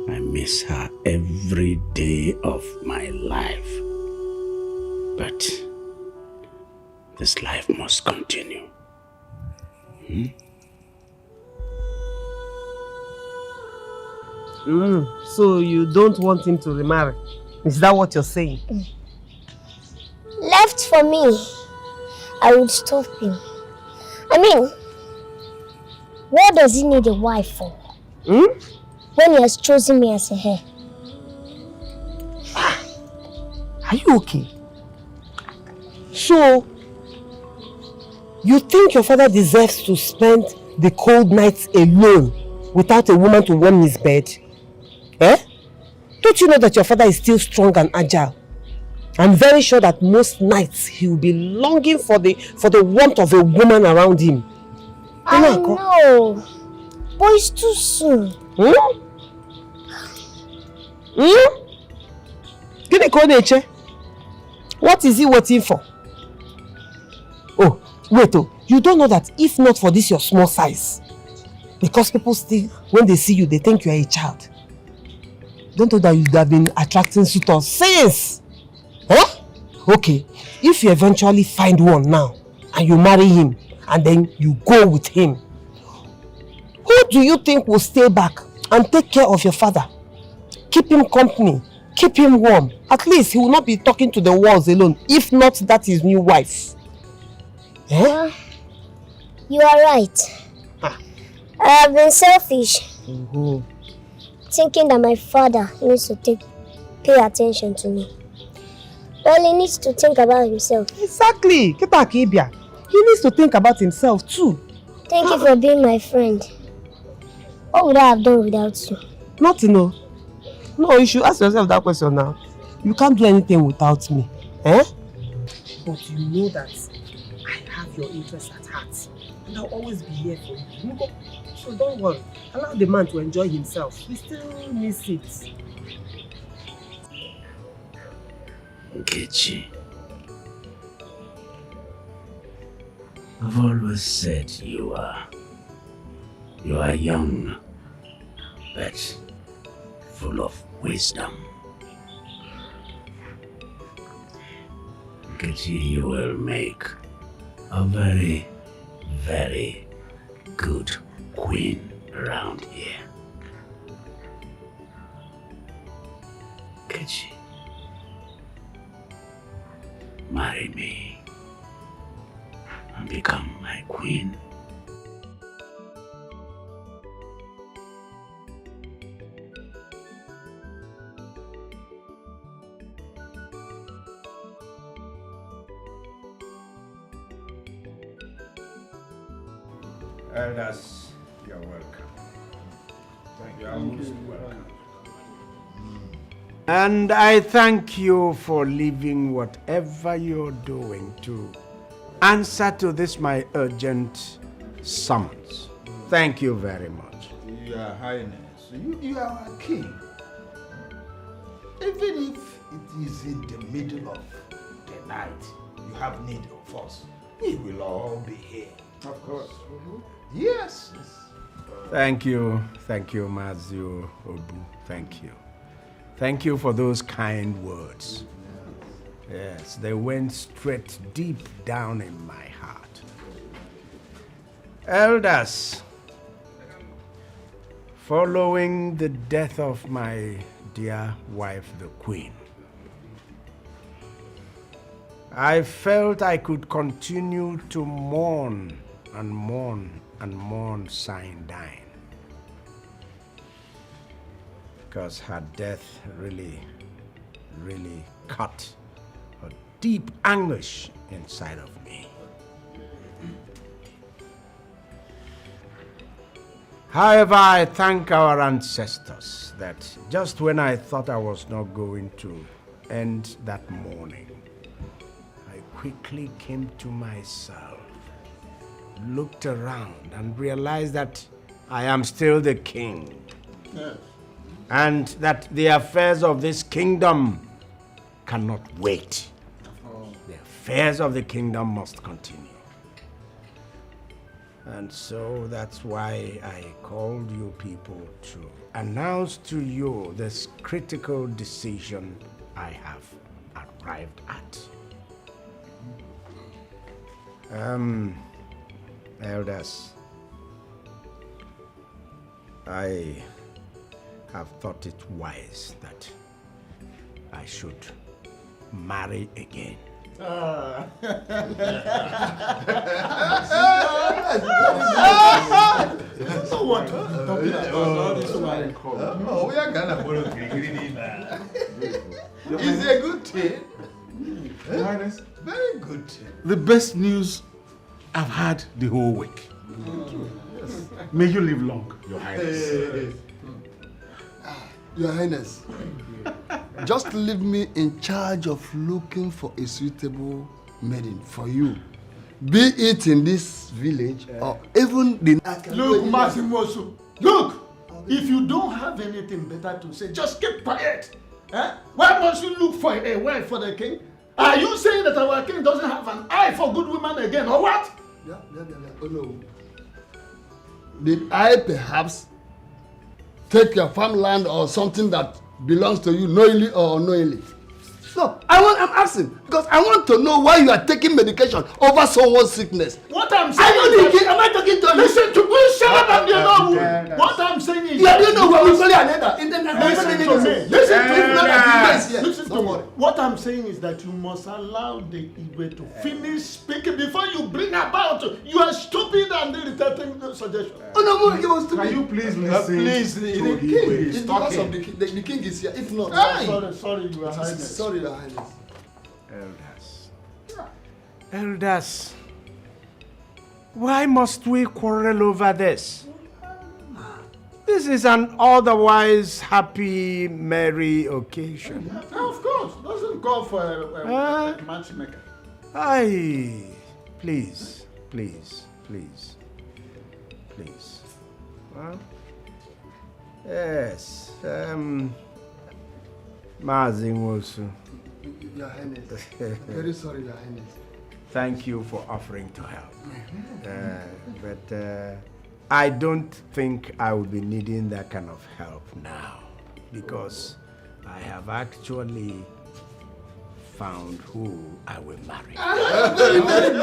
I miss her every day of my life. But this life must continue. So you don't want him to remarry? Is that what you're saying? Left for me, I would stop him. I mean, what does he need a wife for? When he has chosen me as a heir. Are you okay? So, you think your father deserves to spend the cold nights alone without a woman to warm his bed? Eh? Don't you know that your father is still strong and agile? I'm very sure that most nights he will be longing for the warmth of a woman around him. I know, but it's too soon. What is he waiting for? Oh, wait, you don't know that if not for this your small size, because people still, when they see you, they think you are a child. Don't know that you have been attracting suitors since. Huh? Okay, if you eventually find one now, and you marry him, and then you go with him, who do you think will stay back and take care of your father? Keep him company, keep him warm. At least he will not be talking to the walls alone, if not that his new wife. Well, you are right. I have been selfish. Thinking that my father needs to pay attention to me. Well, he needs to think about himself. Exactly. He needs to think about himself too. Thank you for being my friend. What would I have done without you? Nothing, no. No, you should ask yourself that question now. You can't do anything without me. Eh? But you know that I have your interest at heart. And I'll always be here for you. So don't worry. Allow the man to enjoy himself. He still needs it. Nkechi, I've always said you are young, but full of wisdom. Nkechi, you will make a very, very good queen around here. Nkechi, marry me and become my queen. Elders, you're welcome. You are most welcome. And I thank you for leaving whatever you're doing to answer to this my urgent summons. Thank you very much. Your Highness, you are our king. Even if it is in the middle of the night, you have need of us. We will all be here. Of course. Yes. Thank you, Mazio Obu. Thank you. Thank you for those kind words. Yes, they went straight deep down in my heart. Elders, following the death of my dear wife, the Queen, I felt I could continue to mourn and mourn and mourn Sindine. Because her death really cut a deep anguish inside of me. However, I thank our ancestors that just when I thought I was not going to end that mourning, I quickly came to myself, looked around and realized that I am still the king. Yes. And that the affairs of this kingdom cannot wait. The affairs of the kingdom must continue. And so that's why I called you people to announce to you this critical decision I have arrived at. Elders, I have thought it wise that I should marry again. Oh, what? We are gonna follow It's a good thing. Your Highness, Very good thing. the best news I've had the whole week. May you live long, Your Highness. Your Highness, just leave me in charge of looking for a suitable maiden for you. Be it in this village or even the... Look, Masimosu, look! If you don't have anything better to say, just keep quiet. Eh? Why must you look for a wife for the king? Are you saying that our king doesn't have an eye for good women again, or what? Yeah. Oh no. Did I perhaps take your farmland or something that belongs to you knowingly or unknowingly? No, I'm asking because I want to know why you are taking medication over someone's sickness. What I'm saying is am I talking to you? Listen to me, shut up and you know what I'm saying is Yeah, you know what we call another. Listen to me. Listen to me. What I'm saying is that you must allow the Igwe to finish speaking before you bring about your stupid and irritating suggestion. Oh no, he was stupid. Can you please listen? Please, to the Igwe? king. It's because of the king is here. If not, Sorry, Your Highness. Sorry, Your Highness. Elders, why must we quarrel over this? This is an otherwise happy, merry occasion. Of course, doesn't call for a matchmaker. Aye, please. Well, yes, Mazi Nwosu. Your Highness. Very sorry, Your Highness. Thank you for offering to help. But I don't think I will be needing that kind of help now because I have actually found who I will marry. Very good. You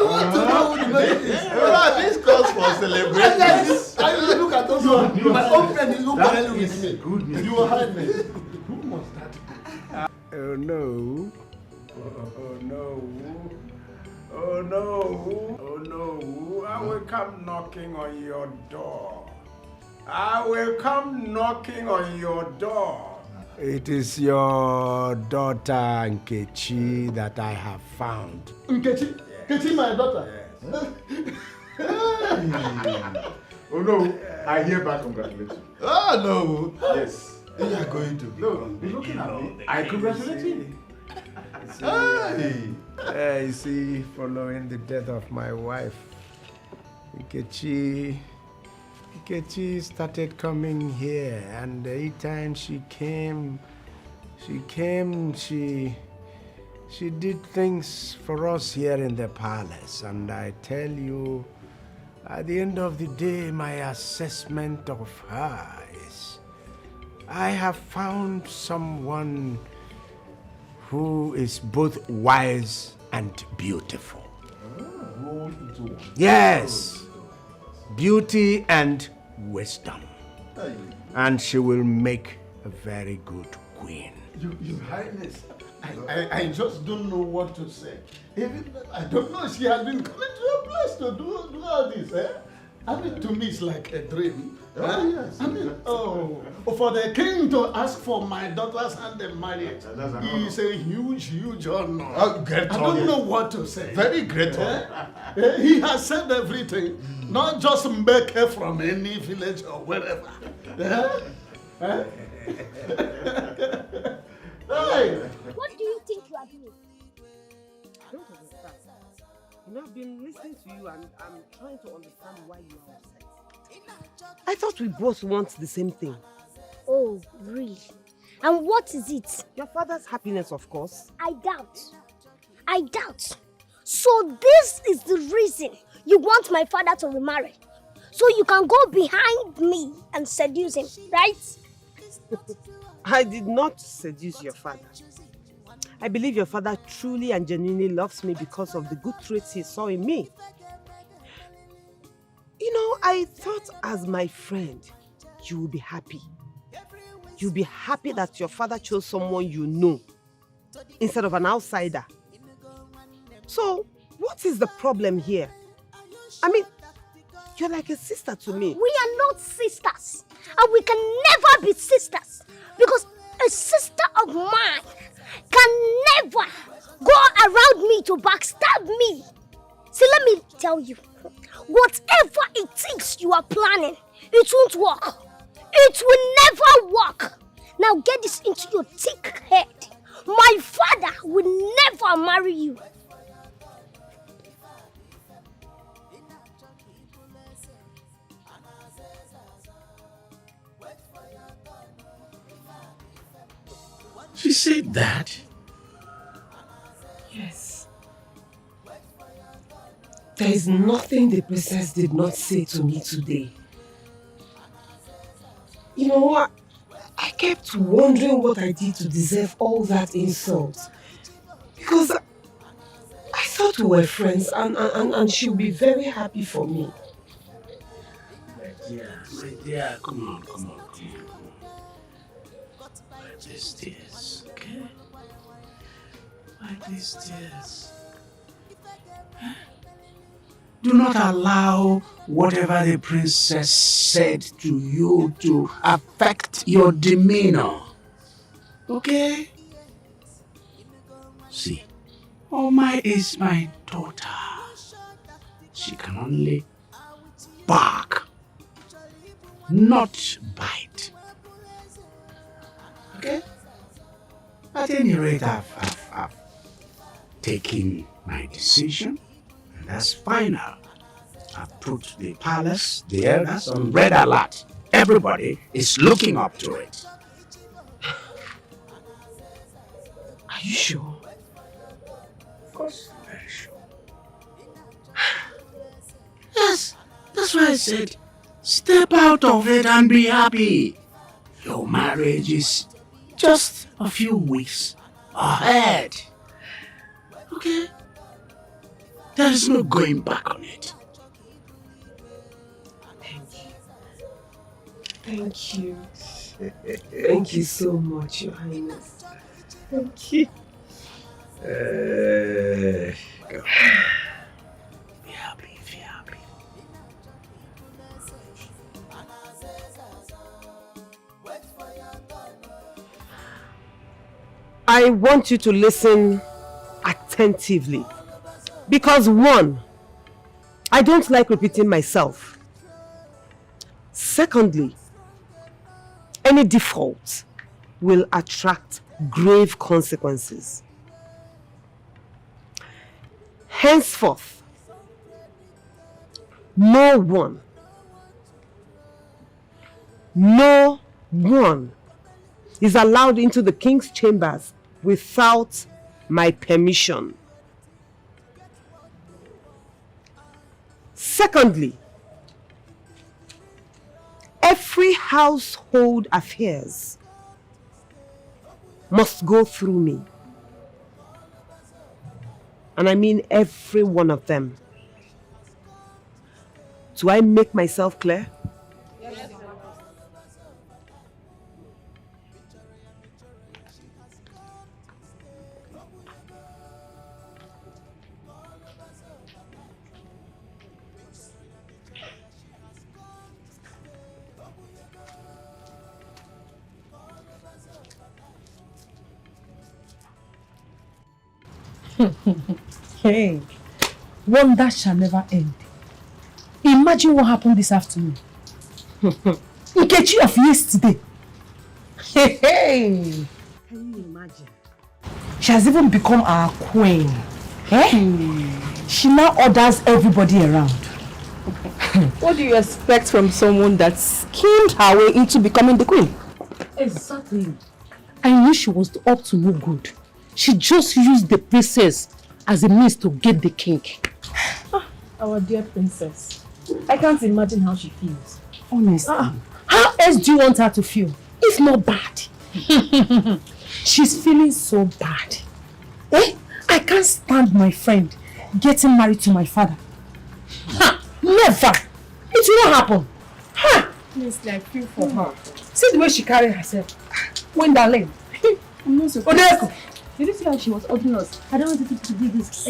want to know who the marriage is? This calls for celebration. I look at those one. My own friend is looking at with me. Good news. Your Highness. Who must that be? Oh no. Oh no. I will come knocking on your door. It is your daughter Nkechi that I have found. Nkechi? Nkechi, my daughter? Oh no, I hereby congratulate you. Oh no. Yes. You are going to be Be looking at me. I congratulate you. You see, following the death of my wife, Nkechi started coming here, and every time she came, she did things for us here in the palace. And I tell you, at the end of the day, my assessment of her is, I have found someone who is both wise and beautiful. Yes, beauty and wisdom. And she will make a very good queen. Your Highness, I I just don't know what to say. Even I don't know. She has been coming to your place to do all this. I mean, to me, it's like a dream. Yes. I mean, for the king to ask for my daughter's hand in marriage is a huge honor. I don't know what to say. Very great honor. He has said everything, not just make her from any village or wherever. Hey. What do you think you are doing? I don't understand. You know, I've been listening to you and I'm trying to understand why you are upset. I thought we both want the same thing. Oh, really? And what is it? Your father's happiness, of course. I doubt. So this is the reason you want my father to remarry. So you can go behind me and seduce him, right? I did not seduce your father. I believe your father truly and genuinely loves me because of the good traits he saw in me. You know, I thought as my friend, you will be happy. You'll be happy that your father chose someone you know instead of an outsider. So, what is the problem here? I mean, you're like a sister to me. We are not sisters. And we can never be sisters. Because a sister of mine can never go around me to backstab me. See, let me tell you. Whatever it thinks you are planning, it won't work. It will never work. Now get this into your thick head. My father will never marry you. She said that? Yes. There is nothing the princess did not say to me today. You know, I kept wondering what I did to deserve all that insult. Because I thought we were friends and she would be very happy for me. My dear, come on. Wipe these tears, okay? Wipe these tears. Do not allow whatever the princess said to you to affect your demeanor. Okay? See, Oma is my daughter. She can only bark, not bite. Okay? At any rate, I've taken my decision. That's final. I put the palace, the elders on red alert. Everybody is looking up to it. Are you sure? Of course, I'm very sure. Yes, that's why I said, step out of it and be happy. Your marriage is just a few weeks ahead. Okay? There is no going back on it. Thank you. Thank you so much, Your Highness. Thank you. Go. Be happy. I want you to listen attentively. Because one, I don't like repeating myself. Secondly, any default will attract grave consequences. Henceforth, no one is allowed into the king's chambers without my permission. Secondly, every household affairs must go through me. And I mean every one of them. Do I make myself clear? Yes. Hey, wonder shall never end. Imagine what happened this afternoon. Nkechi of yesterday. Hey! Can you imagine? She has even become our queen. She now orders everybody around. What do you expect from someone that schemed her way into becoming the queen? Exactly. I knew she was up to no good. She just used the princess as a means to get the king. Our dear princess. I can't imagine how she feels. Honestly. How else do you want her to feel? If not bad. She's feeling so bad. I can't stand my friend getting married to my father. Never! It will not happen. Honestly, I feel for her. See the way she carried herself. When darling. I'm not surprised. Did you see how she was ordering us? I don't want you to do this.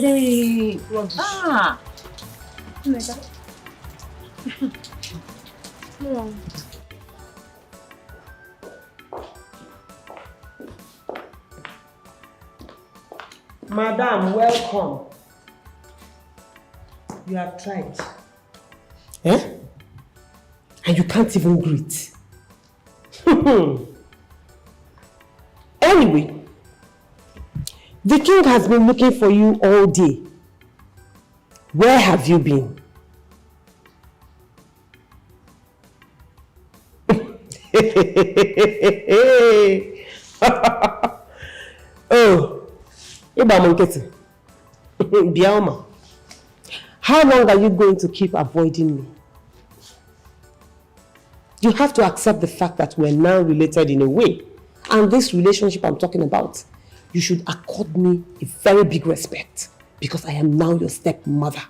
Rubbish. Oh my God. No. Madam, welcome. You have tried. And you can't even greet. Anyway, the king has been looking for you all day. Where have you been? Oh, Biaoma, how long are you going to keep avoiding me? You have to accept the fact that we're now related in a way. And this relationship I'm talking about, you should accord me a very big respect because I am now your stepmother.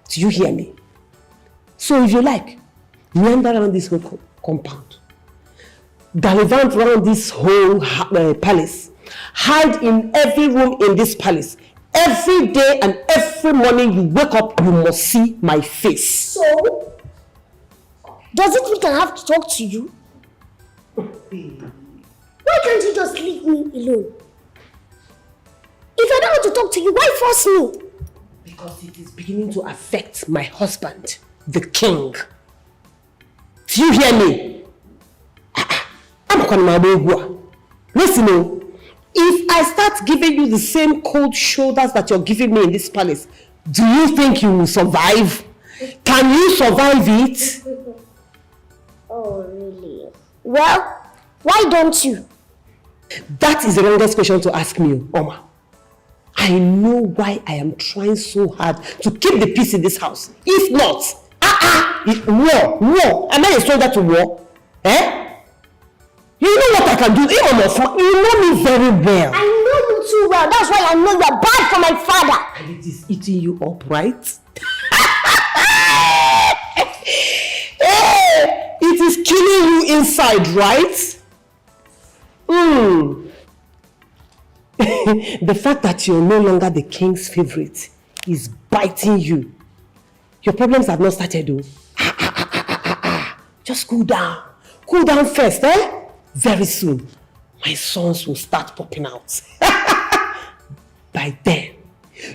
Do you hear me? So if you like, meander around this whole compound. Gallivant around this whole palace. Hide in every room in this palace. Every day and every morning you wake up, you must see my face. So? Does it mean I have to talk to you? Why can't you just leave me alone? If I don't want to talk to you, why force me? Because it is beginning to affect my husband, the king. Do you hear me? Listen, if I start giving you the same cold shoulders that you're giving me in this palace, do you think you will survive? Can you survive it? Oh, really? Well, why don't you? That is the wrongest question to ask me, Oma. I know why I am trying so hard to keep the peace in this house. If not, war. Am I a stranger to war? You know what I can do? You know me very well. I know you too well. That's why I know you're bad for my father. And it is eating you up, right? It is killing you inside, right? The fact that you're no longer the king's favorite is biting you. Your problems have not started, though. Just cool down. Cool down first, Very soon, my sons will start popping out. By then,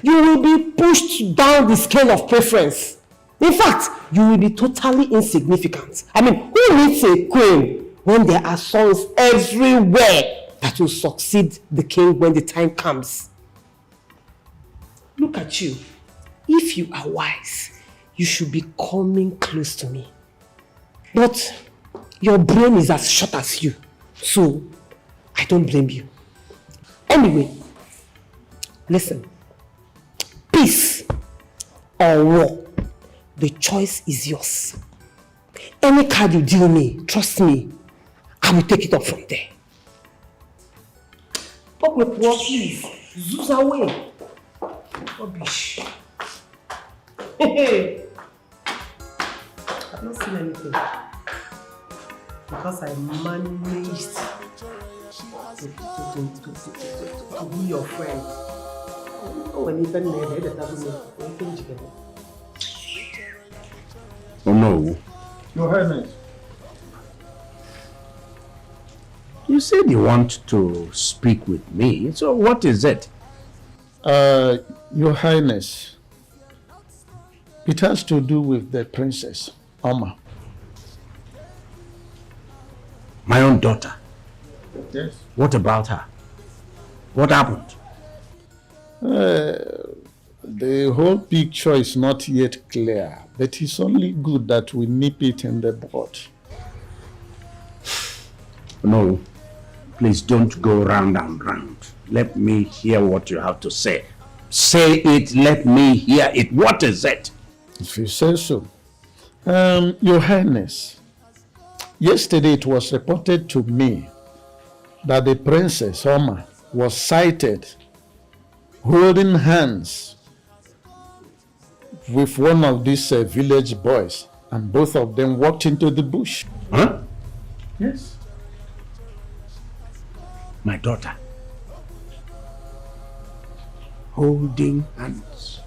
you will be pushed down the scale of preference. In fact, you will be totally insignificant. I mean, who needs a queen when there are sons everywhere that will succeed the king when the time comes? Look at you. If you are wise, you should be coming close to me. But your brain is as short as you. So, I don't blame you. Anyway, listen. Peace or war, the choice is yours. Any card you deal me, trust me, I will take it up from there. Up with war, please. Zoos away. Rubbish. Hey. I've not seen anything. Because I managed to be your friend. Oh no. Your Highness. You said you want to speak with me, so what is it? Your Highness, it has to do with the princess, Oma. My own daughter? Yes. What about her? What happened? The whole picture is not yet clear, but it's only good that we nip it in the bud. No, please don't go round and round. Let me hear what you have to say. Say it, let me hear it. What is it? If you say so. Your Highness, yesterday it was reported to me that the Princess Oma was sighted holding hands with one of these village boys, and both of them walked into the bush. Huh? Yes. My daughter. Holding hands.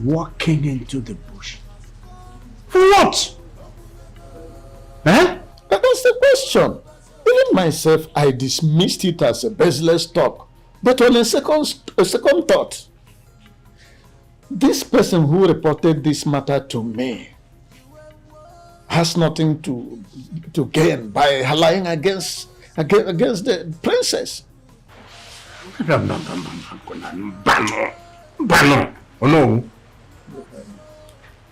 Walking into the bush. For what? Huh? That's the question. Even myself, I dismissed it as a baseless talk. But on a second thought, this person who reported this matter to me has nothing to gain by lying against the princess. Oh no.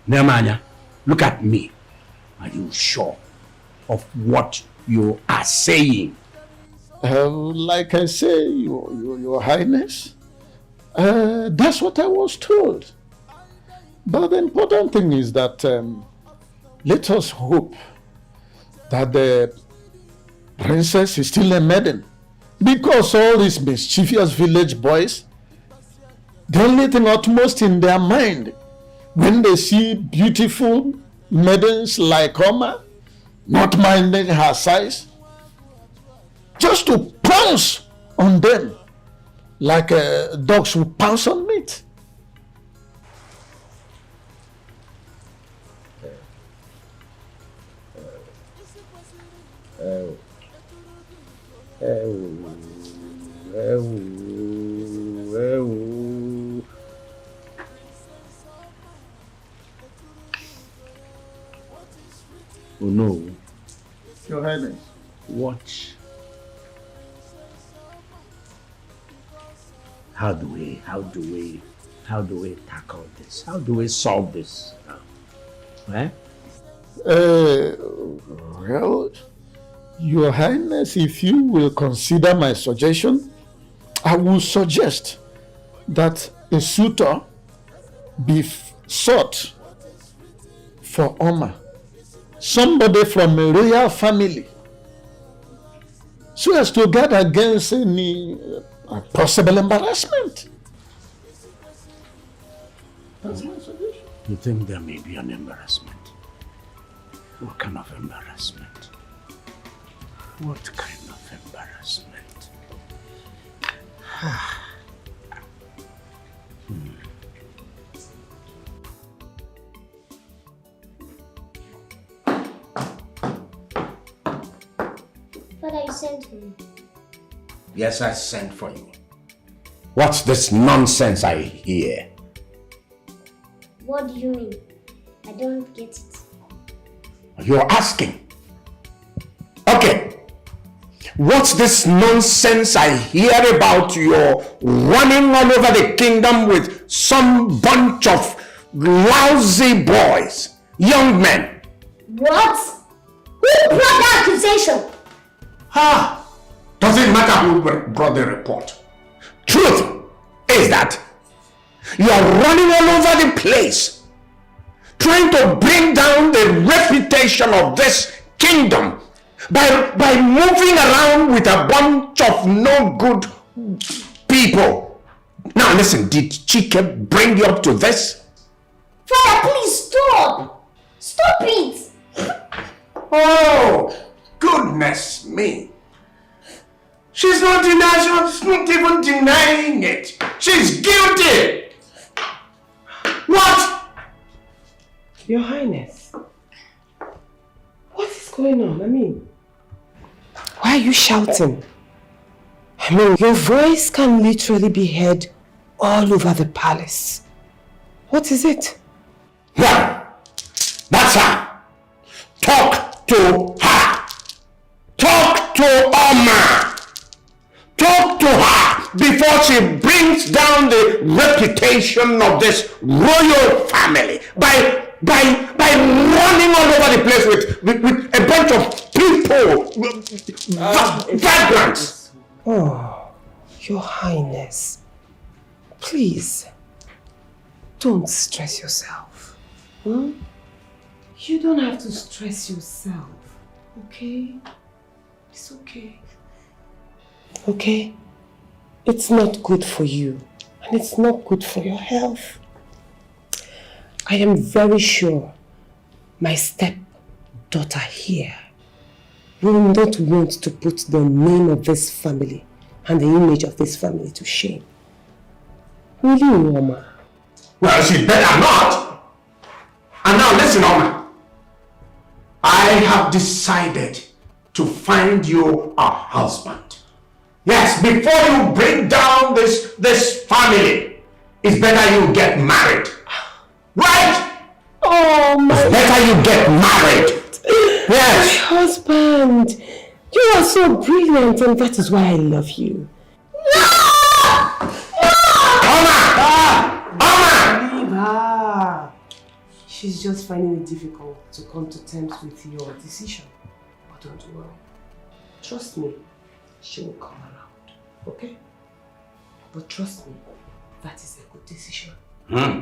Nemanya, look at me. Are you sure of what you are saying? Like I say, your Highness, that's what I was told. But the important thing is that let us hope that the princess is still a maiden. Because all these mischievous village boys, the only thing utmost in their mind when they see beautiful maidens like Oma, not minding her size, just to pounce on them like dogs would pounce on meat. Oh no. Your Highness. What? How do we tackle this? How do we solve this? Well, Your Highness, if you will consider my suggestion, I will suggest that a suitor be sought for Oma. Somebody from a royal family, so as to guard against any possible embarrassment. That's my suggestion. You think there may be an embarrassment? What kind of embarrassment? What kind of embarrassment? Father, you sent me. Yes, I sent for you. What's this nonsense I hear? What do you mean? I don't get it. You're asking. Okay. What's this nonsense I hear about your running all over the kingdom with some bunch of lousy boys, young men? What? Who brought that accusation? Doesn't matter who brought the report. Truth is that you are running all over the place, trying to bring down the reputation of this kingdom by moving around with a bunch of no good people. Now listen, did Chike bring you up to this? Father, please stop! Stop it! Oh, goodness me. She's not denying, she's not even denying it. She's guilty. What? Your Highness, what is going on? I mean, why are you shouting? I mean, your voice can literally be heard all over the palace. What is it? Well, that's her. Talk to her. Talk to Oma. Talk to her before she brings down the reputation of this royal family by running all over the place with a bunch of people, vagrants. Oh, Your Highness, please, don't stress yourself. You don't have to stress yourself, okay? It's okay. Okay? It's not good for you, and it's not good for your health. I am very sure my stepdaughter here will not want to put the name of this family and the image of this family to shame. Will you, Oma? Well, she better not. And now listen, Oma. I have decided to find you a husband. Yes, before you bring down this family, it's better you get married. Right? Oh my... It's better you get married. Yes. My husband, you are so brilliant, and that is why I love you. Leave her. She's just finding it difficult to come to terms with your decision. But don't worry. Trust me, she will come around. Okay? But trust me, that is a good decision.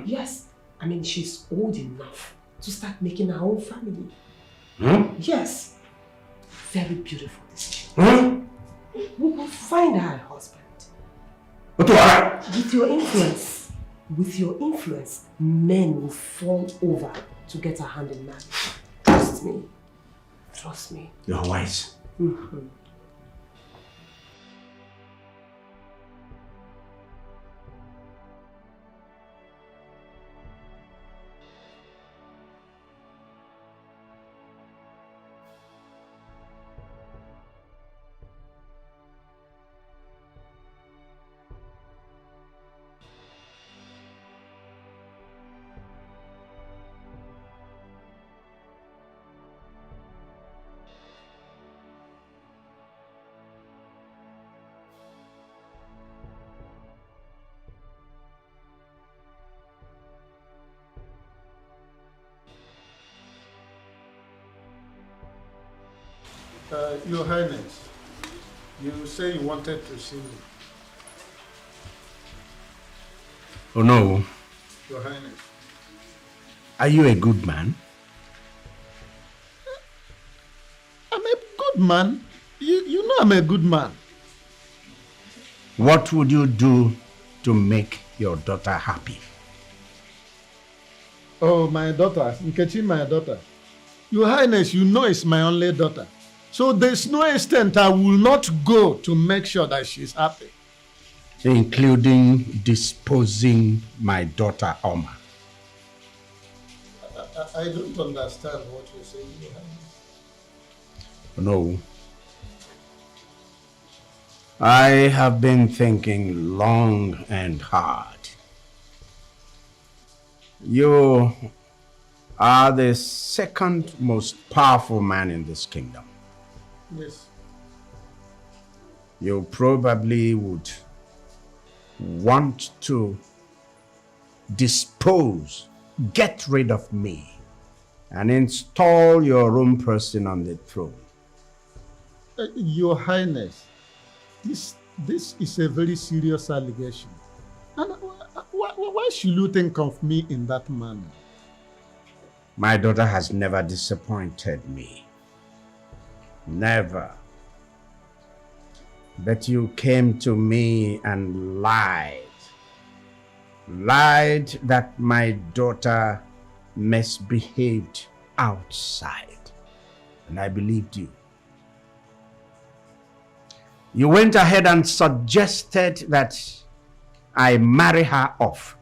Yes. I mean, she's old enough to start making her own family. Yes. Very beautiful decision. We will find her a husband. With your influence, men will fall over to get her hand in marriage. Trust me. Trust me. You're wise. Your Highness, you say you wanted to see me. Oh no. Your Highness. Are you a good man? I'm a good man. You know I'm a good man. What would you do to make your daughter happy? Oh, my daughter. Nkechi, my daughter. Your Highness, you know it's my only daughter. So there's no extent I will not go to make sure that she's happy. Including disposing my daughter, Oma. I don't understand what you're saying, Your Highness. No. I have been thinking long and hard. You are the second most powerful man in this kingdom. Yes. You probably would want to dispose, get rid of me, and install your own person on the throne. Your Highness, this is a very serious allegation. And why should you think of me in that manner? My daughter has never disappointed me. Never. But you came to me and lied. Lied that my daughter misbehaved outside. And I believed you. You went ahead and suggested that I marry her off.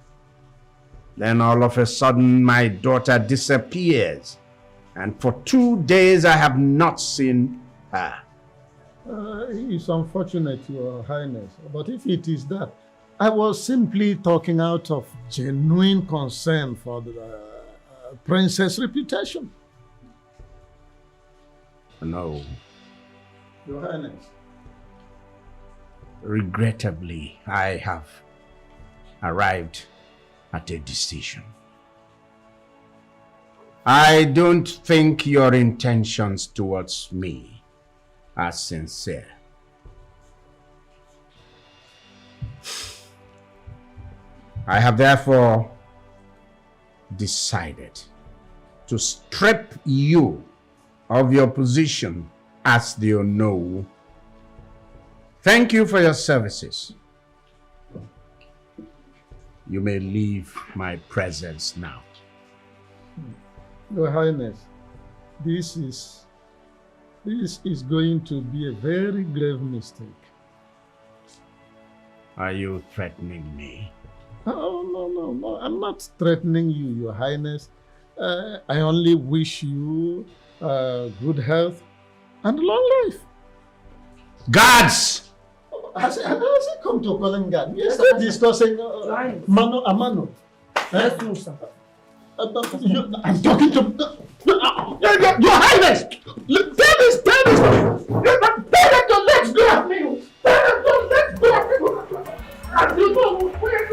Then all of a sudden my daughter disappears. And for 2 days I have not seen her. It's unfortunate, Your Highness, but if it is that, I was simply talking out of genuine concern for the princess' reputation. No. Your Highness. Regrettably, I have arrived at a decision. I don't think your intentions towards me are sincere. I have therefore decided to strip you of your position as the Onowu. Thank you for your services. You may leave my presence now. Your Highness, this is going to be a very grave mistake. Are you threatening me? Oh, no. I'm not threatening you, Your Highness. I only wish you good health and long life. Guards! Has it come to calling guard? Yes, we're discussing mano a mano. Let's move, sir. I'm talking to... Your Highness! Tell this! Tell them to let go of me! Tell them to let go of me! And you know where...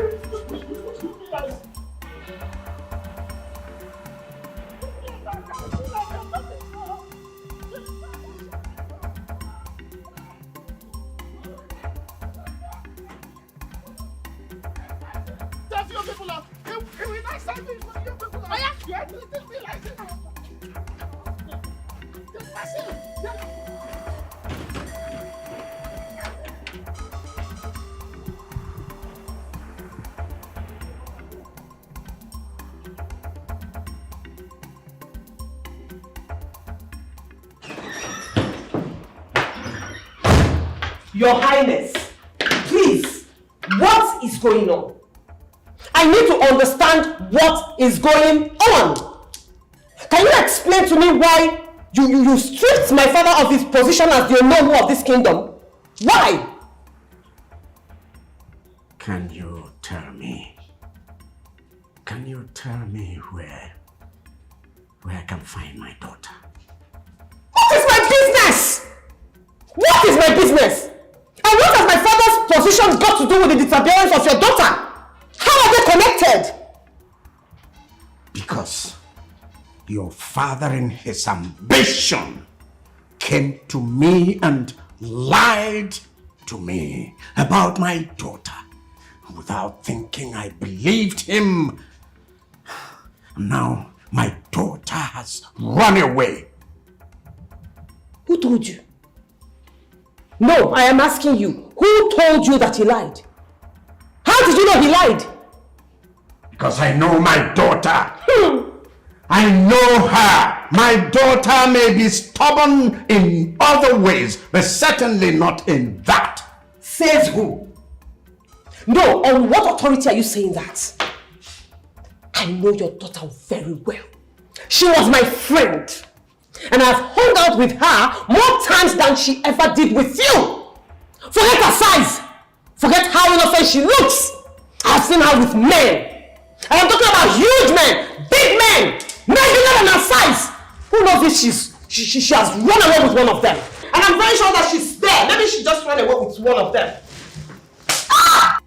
Your people are... Can we not send this? Your people are... You have to realize it. Your Highness, please, what is going on? I need to understand what is going on. Can you explain to me why you stripped my father of his position as the Onowu of this kingdom? Why? Can you tell me? Can you tell me where I can find my daughter? What is my business? What is my business? And what has my father's position got to do with the disappearance of your daughter? How are they connected? Because your father in his ambition came to me and lied to me about my daughter. Without thinking, I believed him. Now my daughter has run away. Who told you? No, I am asking you. Who told you that he lied? How did you know he lied? Because I know my daughter. I know her. My daughter may be stubborn in other ways, but certainly not in that. Says who? No, on what authority are you saying that? I know your daughter very well. She was my friend. And I've hung out with her more times than she ever did with you. Forget her size. Forget how innocent she looks. I've seen her with men. And I'm talking about huge men, big men, men bigger than her size. Who knows if she has run away with one of them? And I'm very sure that she's there. Maybe she just ran away with one of them. Ah!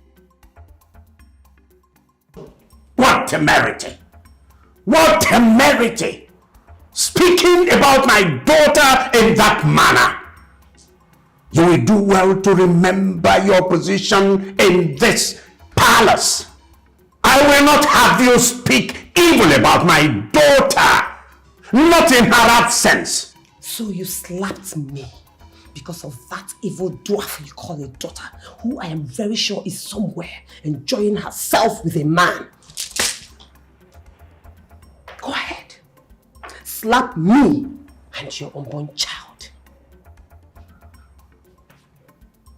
What temerity! What temerity! Speaking about my daughter in that manner. You will do well to remember your position in this palace. I will not have you speak evil about my daughter, not in her absence. So you slapped me because of that evil dwarf you call a daughter, who I am very sure is somewhere enjoying herself with a man. Go ahead. Slap me and your unborn child.